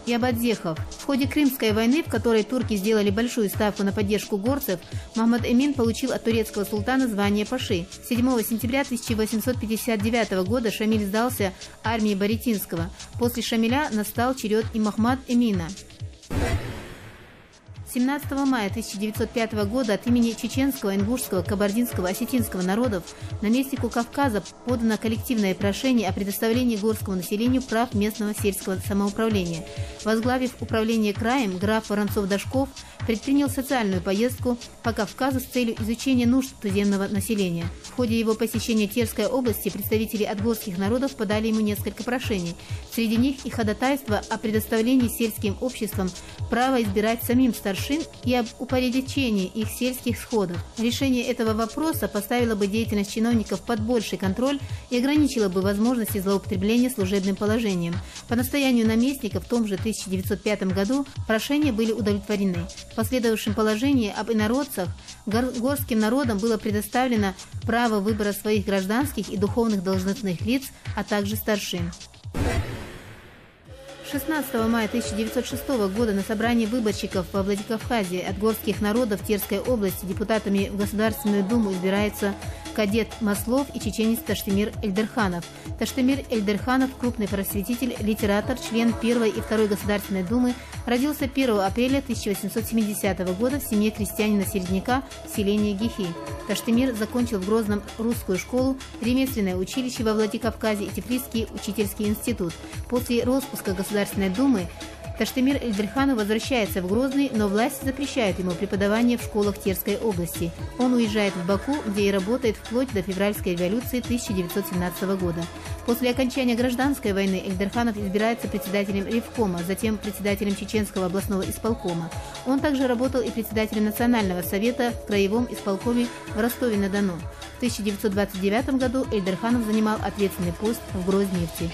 и абадзехов. В ходе Крымской войны, в которой турки сделали большую ставку на поддержку горцев, Махмад Эмин получил от турецкого султана звание паши. 7 сентября 1859 года Шамиль сдался армии Баритинского. После Шамиля настал черед и Махмад Эмина. 17 мая 1905 года от имени чеченского, ингушского, кабардинского, осетинского народов наместнику Кавказа подано коллективное прошение о предоставлении горскому населению прав местного сельского самоуправления. Возглавив управление краем, граф Воронцов-Дашков предпринял социальную поездку по Кавказу с целью изучения нужд туземного населения. В ходе его посещения Терской области представители от горских народов подали ему несколько прошений. Среди них и ходатайство о предоставлении сельским обществам права избирать самим старшин и об упорядочении их сельских сходов. Решение этого вопроса поставило бы деятельность чиновников под больший контроль и ограничило бы возможности злоупотребления служебным положением. По настоянию наместника в том же 1905 году прошения были удовлетворены. В последовавшем положении об инородцах горским народам было предоставлено право выбора своих гражданских и духовных должностных лиц, а также старшин. 16 мая 1906 года на собрании выборщиков во Владикавказе от горских народов Терской области депутатами в Государственную Думу избирается кадет Маслов и чеченец Таштемир Эльдерханов. Таштемир Эльдерханов, крупный просветитель, литератор, член 1-й и 2-й Государственной Думы, родился 1 апреля 1870 года в семье крестьянина-середняка в селении Гихи. Таштемир закончил в Грозном русскую школу, ремесленное училище во Владикавказе и Тифлисский учительский институт. После распуска Государственной Думы Таштемир Эльдерханов возвращается в Грозный, но власти запрещают ему преподавание в школах Терской области. Он уезжает в Баку, где и работает вплоть до февральской революции 1917 года. После окончания гражданской войны Эльдерханов избирается председателем Ревкома, затем председателем Чеченского областного исполкома. Он также работал и председателем Национального совета в Краевом исполкоме в Ростове-на-Дону. В 1929 году Эльдерханов занимал ответственный пост в Грознефти.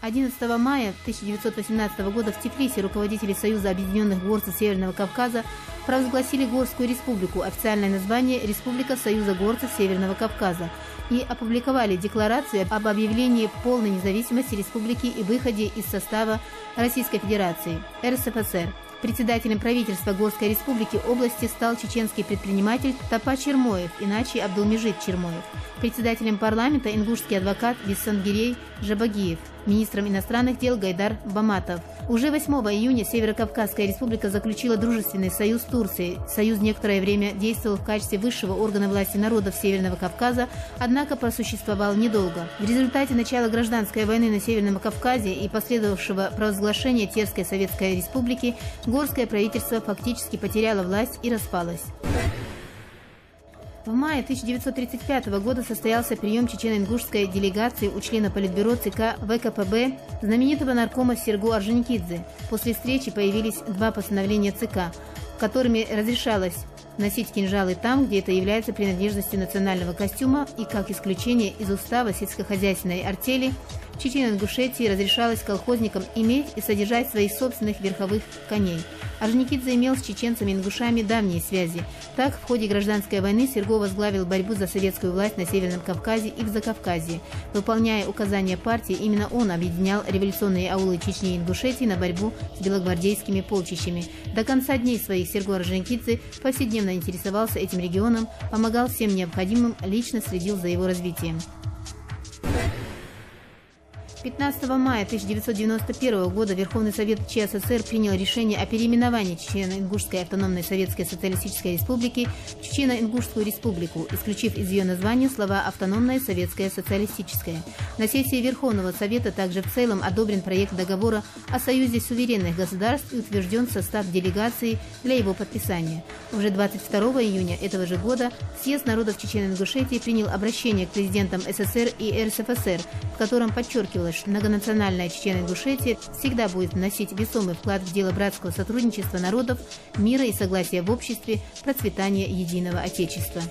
11 мая 1918 года в Тифлисе руководители Союза объединенных горцев Северного Кавказа провозгласили Горскую республику, официальное название Республика Союза горцев Северного Кавказа, и опубликовали декларацию об объявлении полной независимости республики и выходе из состава Российской Федерации, РСФСР. Председателем правительства Горской республики области стал чеченский предприниматель Тапа Чермоев, иначе Абдулмежид Чермоев. Председателем парламента ингушский адвокат Виссангирей Жабагиев, министром иностранных дел Гайдар Баматов. Уже 8 июня Северокавказская республика заключила дружественный союз с Турцией. Союз некоторое время действовал в качестве высшего органа власти народов Северного Кавказа, однако просуществовал недолго. В результате начала гражданской войны на Северном Кавказе и последовавшего провозглашения Терской Советской Республики горское правительство фактически потеряло власть и распалось. В мае 1935 года состоялся прием чечено-ингушской делегации у члена Политбюро ЦК ВКПБ знаменитого наркома Сергу Орджоникидзе. После встречи появились два постановления ЦК, которыми разрешалось носить кинжалы там, где это является принадлежностью национального костюма, и как исключение из устава сельскохозяйственной артели В Чечено-Ингушетии разрешалось колхозникам иметь и содержать своих собственных верховых коней. Орджоникидзе имел с чеченцами-ингушами давние связи. Так, в ходе гражданской войны Серго возглавил борьбу за советскую власть на Северном Кавказе и в Закавказье. Выполняя указания партии, именно он объединял революционные аулы Чечни и Ингушетии на борьбу с белогвардейскими полчищами. До конца дней своих Серго Орджоникидзе повседневно интересовался этим регионом, помогал всем необходимым, лично следил за его развитием. 15 мая 1991 года Верховный Совет ЧССР принял решение о переименовании Чечено-Ингушской автономной Советской Социалистической Республики в Чечено-Ингушскую Республику, исключив из ее названия слова «автономная Советская Социалистическая». На сессии Верховного Совета также в целом одобрен проект договора о Союзе суверенных государств и утвержден состав делегации для его подписания. Уже 22 июня этого же года Съезд народов Чечено-Ингушетии принял обращение к президентам СССР и РСФСР, в котором подчеркивалось, что многонациональная Чечено-Ингушетия всегда будет вносить весомый вклад в дело братского сотрудничества народов, мира и согласия в обществе, процветания единого Отечества.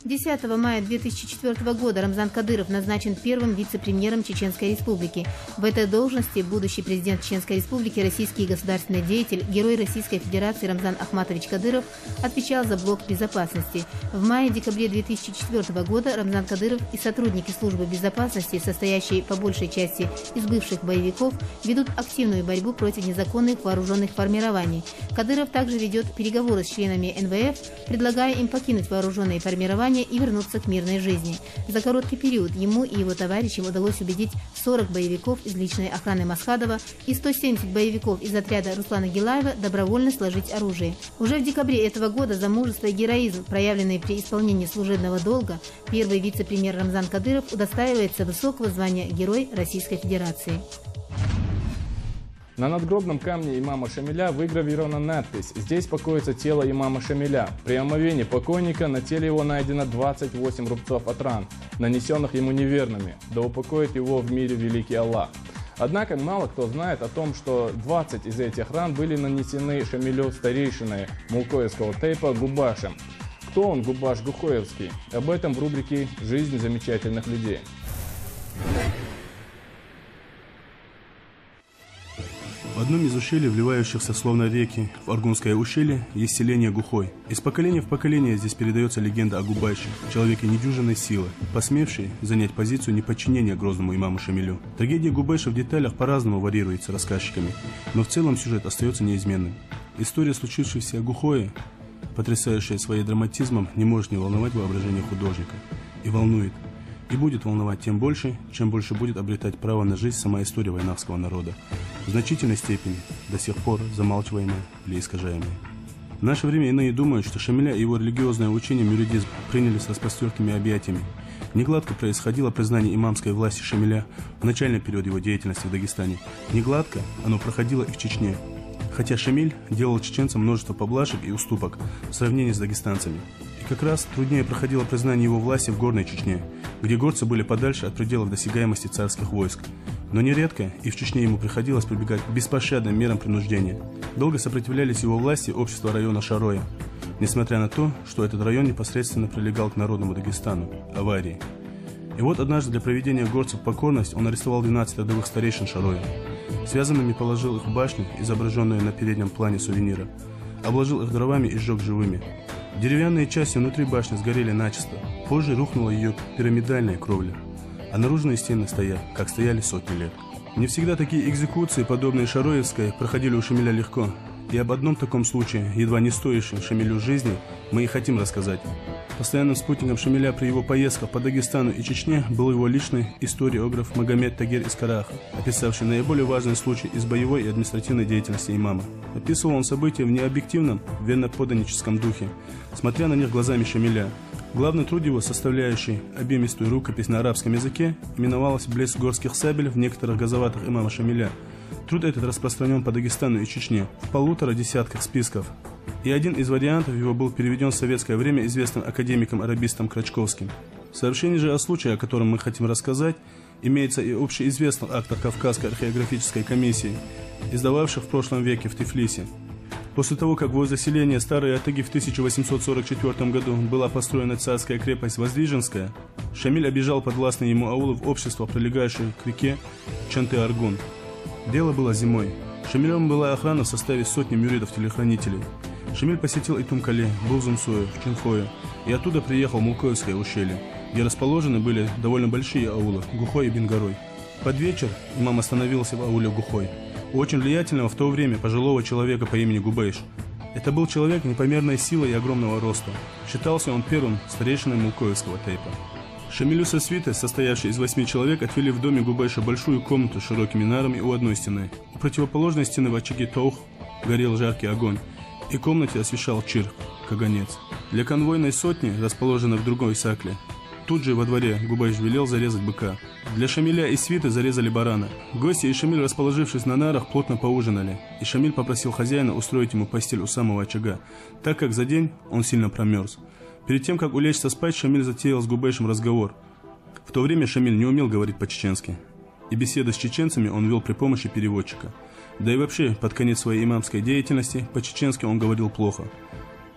10 мая 2004 года Рамзан Кадыров назначен первым вице-премьером Чеченской Республики. В этой должности будущий президент Чеченской Республики, российский государственный деятель, герой Российской Федерации Рамзан Ахматович Кадыров отвечал за блок безопасности. В мае-декабре 2004 года Рамзан Кадыров и сотрудники службы безопасности, состоящие по большей части из бывших боевиков, ведут активную борьбу против незаконных вооруженных формирований. Кадыров также ведет переговоры с членами НВФ, предлагая им покинуть вооруженные формирования и вернуться к мирной жизни. За короткий период ему и его товарищам удалось убедить 40 боевиков из личной охраны Масхадова и 170 боевиков из отряда Руслана Гилаева добровольно сложить оружие. Уже в декабре этого года за мужество и героизм, проявленные при исполнении служебного долга, первый вице-премьер Рамзан Кадыров удостаивается высокого звания Герой Российской Федерации. На надгробном камне имама Шамиля выгравирована надпись «Здесь покоится тело имама Шамиля». При омовении покойника на теле его найдено 28 рубцов от ран, нанесенных ему неверными. Да упокоит его в мире великий Аллах. Однако мало кто знает о том, что 20 из этих ран были нанесены Шамилю старейшиной Мулкоевского тейпа Губашем. Кто он, Губаш Гухоевский? Об этом в рубрике «Жизнь замечательных людей». В одном из ущелий, вливающихся словно реки в Аргунское ущелье, есть селение Гухой. Из поколения в поколение здесь передается легенда о Губаше, человеке недюжинной силы, посмевшей занять позицию неподчинения грозному имаму Шамилю. Трагедия Губаша в деталях по-разному варьируется рассказчиками, но в целом сюжет остается неизменным. История, случившаяся в Гухое, потрясающая своим драматизмом, не может не волновать воображение художника. И волнует. И будет волновать тем больше, чем больше будет обретать право на жизнь сама история войнавского народа, в значительной степени до сих пор замалчиваемая или искажаемая. В наше время иные думают, что Шамиля и его религиозное учение мюридизм приняли с распростертыми объятиями. Негладко происходило признание имамской власти Шамиля в начальный период его деятельности в Дагестане. Негладко оно проходило и в Чечне. Хотя Шамиль делал чеченцам множество поблажек и уступок в сравнении с дагестанцами. И как раз труднее проходило признание его власти в Горной Чечне, где горцы были подальше от пределов досягаемости царских войск. Но нередко и в Чечне ему приходилось прибегать к беспощадным мерам принуждения. Долго сопротивлялись его власти общества района Шароя, несмотря на то, что этот район непосредственно прилегал к народному Дагестану, Аварии. И вот однажды для проведения горцев покорность он арестовал 12 рядовых старейшин Шароя. Связанными положил их в башню, изображенную на переднем плане сувенира, обложил их дровами и сжег живыми. Деревянные части внутри башни сгорели начисто, позже рухнула ее пирамидальная кровля, а наружные стены стоят, как стояли сотни лет. Не всегда такие экзекуции, подобные Шароевской, проходили у Шамиля легко, и об одном таком случае, едва не стоящем Шамилю жизни, мы и хотим рассказать. Постоянным спутником Шамиля при его поездках по Дагестану и Чечне был его личный историограф Магомед Тагир Искараха, описавший наиболее важный случай из боевой и административной деятельности имама. Описывал он события в необъективном, верноподаническом духе, смотря на них глазами Шамиля. Главный труд его, составляющий объемистую рукопись на арабском языке, именовалась «Блеск горских сабель в некоторых газоватах имама Шамиля». Труд этот распространен по Дагестану и Чечне в 1,5 десятках списков. И один из вариантов его был переведен в советское время известным академиком-арабистом Крачковским. В сообщении же о случае, о котором мы хотим рассказать, имеется и общеизвестный актор Кавказской археографической комиссии, издававших в прошлом веке в Тифлисе. После того, как возле селения Старой Атыги в 1844 году была построена царская крепость Воздвиженская, Шамиль обижал подвластные ему аулы в общество, прилегающее к реке Чанты-Аргун. Дело было зимой. Шамилем была охрана в составе сотни мюридов-телохранителей. Шамиль посетил и Тумкале, был в Зумсое, в Чинхое, и оттуда приехал в Мулкоевское ущелье, где расположены были довольно большие аулы Гухой и Бенгарой. Под вечер имам остановился в ауле Гухой, у очень влиятельного в то время пожилого человека по имени Губейш. Это был человек непомерной силы и огромного роста. Считался он первым старейшиной Мулкоевского тейпа. Шамилю со свитой, состоявшей из 8 человек, отвели в доме Губейша большую комнату с широкими нарами у одной стены. У противоположной стены в очаге Таух горел жаркий огонь, и в комнате освещал чирк, каганец. Для конвойной сотни, расположенной в другой сакле, тут же во дворе Губейш велел зарезать быка. Для Шамиля и свиты зарезали барана. Гости и Шамиль, расположившись на нарах, плотно поужинали, и Шамиль попросил хозяина устроить ему постель у самого очага, так как за день он сильно промерз. Перед тем, как улечься спать, Шамиль затеял с Губейшем разговор. В то время Шамиль не умел говорить по-чеченски, и беседы с чеченцами он вел при помощи переводчика. Да и вообще, под конец своей имамской деятельности, по-чеченски он говорил плохо.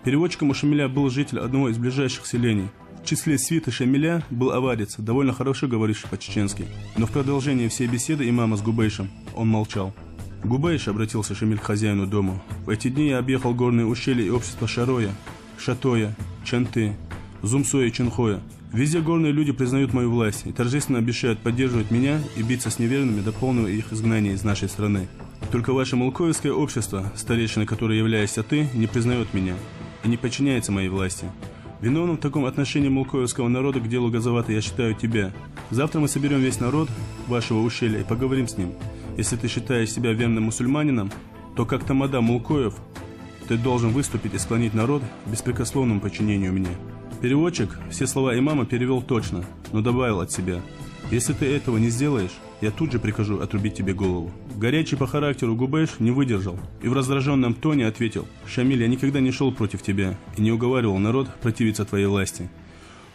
Переводчиком у Шамиля был житель одного из ближайших селений. В числе свиты Шамиля был аварец, довольно хорошо говоривший по-чеченски. Но в продолжении всей беседы имама с Губейшем он молчал. «Губейш», — обратился Шамиль к хозяину дому, — «в эти дни я объехал горные ущелья и общество Шароя, Шатоя, Чанты, Зумсоя и Чинхоя. Везде горные люди признают мою власть и торжественно обещают поддерживать меня и биться с неверными до полного их изгнания из нашей страны. Только ваше Мулкоевское общество, старейшиной которой являешься ты, не признает меня и не подчиняется моей власти. Виновным в таком отношении Мулкоевского народа к делу Газавата я считаю тебя. Завтра мы соберем весь народ вашего ущелья и поговорим с ним. Если ты считаешь себя верным мусульманином, то как тамада Мулкоев ты должен выступить и склонить народ к беспрекословному подчинению мне». Переводчик все слова имама перевел точно, но добавил от себя: «Если ты этого не сделаешь, я тут же прикажу отрубить тебе голову». Горячий по характеру Губейш не выдержал и в раздраженном тоне ответил: «Шамиль, я никогда не шел против тебя и не уговаривал народ противиться твоей власти.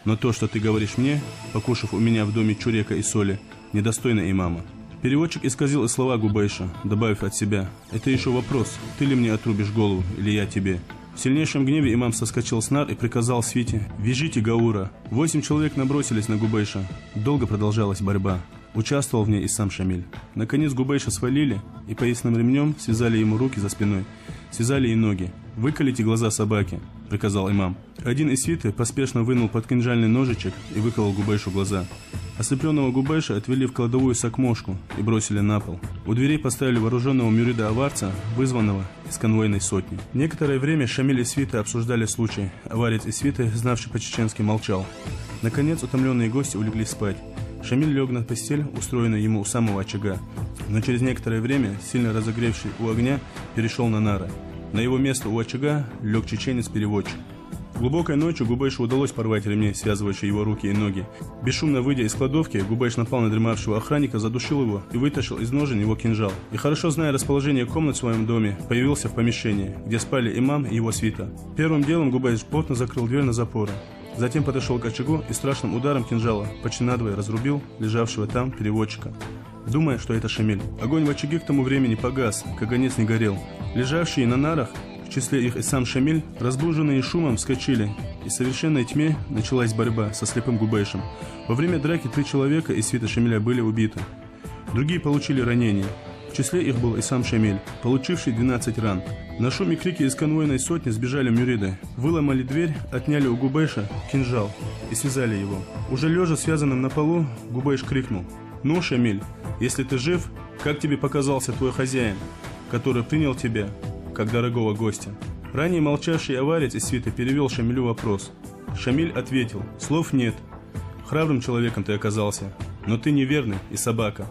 Но то, что ты говоришь мне, покушав у меня в доме чурека и соли, недостойно имама». Переводчик исказил и слова Губейша, добавив от себя: «Это еще вопрос, ты ли мне отрубишь голову или я тебе». В сильнейшем гневе имам соскочил с нар и приказал свите: «Вяжите Гаура». 8 человек набросились на Губейша. Долго продолжалась борьба. Участвовал в ней и сам Шамиль. Наконец Губейша свалили и поясным ремнем связали ему руки за спиной, связали и ноги. «Выколите глаза собаки», — приказал имам. Один из свиты поспешно вынул подкинжальный ножичек и выколол Губейшу глаза. Ослепленного Губейша отвели в кладовую сакмошку и бросили на пол. У дверей поставили вооруженного мюрида-аварца, вызванного из конвойной сотни. Некоторое время Шамиль и свита обсуждали случай. Аварец и свиты, знавший по-чеченски, молчал. Наконец утомленные гости улеглись спать. Шамиль лег на постель, устроенную ему у самого очага, но через некоторое время, сильно разогревший у огня, перешел на нары. На его место у очага лег чеченец-переводчик. Глубокой ночью Губейшу удалось порвать ремни, связывающие его руки и ноги. Бесшумно выйдя из кладовки, Губейш напал на дремавшего охранника, задушил его и вытащил из ножен его кинжал. И, хорошо зная расположение комнат в своем доме, появился в помещении, где спали имам и его свита. Первым делом Губейш плотно закрыл дверь на запоры. Затем подошел к очагу и страшным ударом кинжала почти надвое разрубил лежавшего там переводчика, думая, что это Шамиль. Огонь в очаге к тому времени погас, каганец не горел. Лежавшие на нарах, в числе их и сам Шамиль, разбуженные шумом, вскочили, и в совершенной тьме началась борьба со слепым Губейшем. Во время драки 3 человека из свита Шамиля были убиты. Другие получили ранения. В числе их был и сам Шамиль, получивший 12 ран. На шум и крики из конвойной сотни сбежали мюриды, выломали дверь, отняли у Губейша кинжал и связали его. Уже лежа связанным на полу, Губейш крикнул: «Ну, Шамиль, если ты жив, как тебе показался твой хозяин, который принял тебя как дорогого гостя?» Ранее молчавший аварец из свиты перевел Шамилю вопрос. Шамиль ответил: «Слов нет. Храбрым человеком ты оказался, но ты неверный и собака.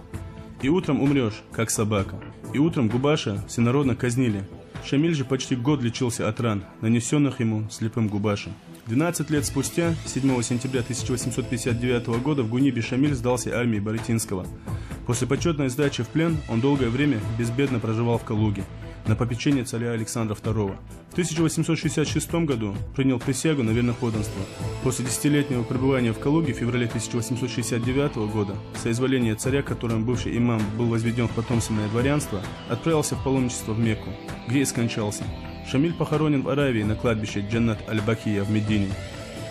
И утром умрешь, как собака». И утром Губаша всенародно казнили. Шамиль же почти год лечился от ран, нанесенных ему слепым Губашем. 12 лет спустя, 7 сентября 1859 года, в Гунибе Шамиль сдался армии Барытинского. После почетной сдачи в плен он долгое время безбедно проживал в Калуге. на попечение царя Александра II. В 1866 году принял присягу на верноподданство. После десятилетнего пребывания в Калуге в феврале 1869 года соизволение царя, которым бывший имам был возведен в потомственное дворянство, отправился в паломничество в Мекку, где и скончался. Шамиль похоронен в Аравии на кладбище Джаннат Аль-Бакия в Медине.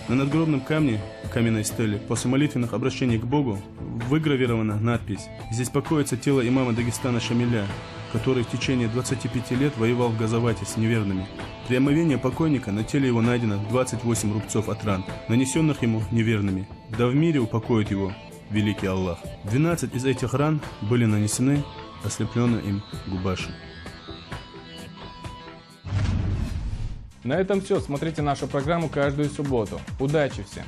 На надгробном камне, каменной стеле, после молитвенных обращений к Богу, выгравирована надпись: «Здесь покоится тело имама Дагестана Шамиля, который в течение 25 лет воевал в Газавате с неверными. При омовении покойника на теле его найдено 28 рубцов от ран, нанесенных ему неверными. Да в мире упокоит его великий Аллах». 12 из этих ран были нанесены ослепленным им Губаши. На этом все. Смотрите нашу программу каждую субботу. Удачи всем!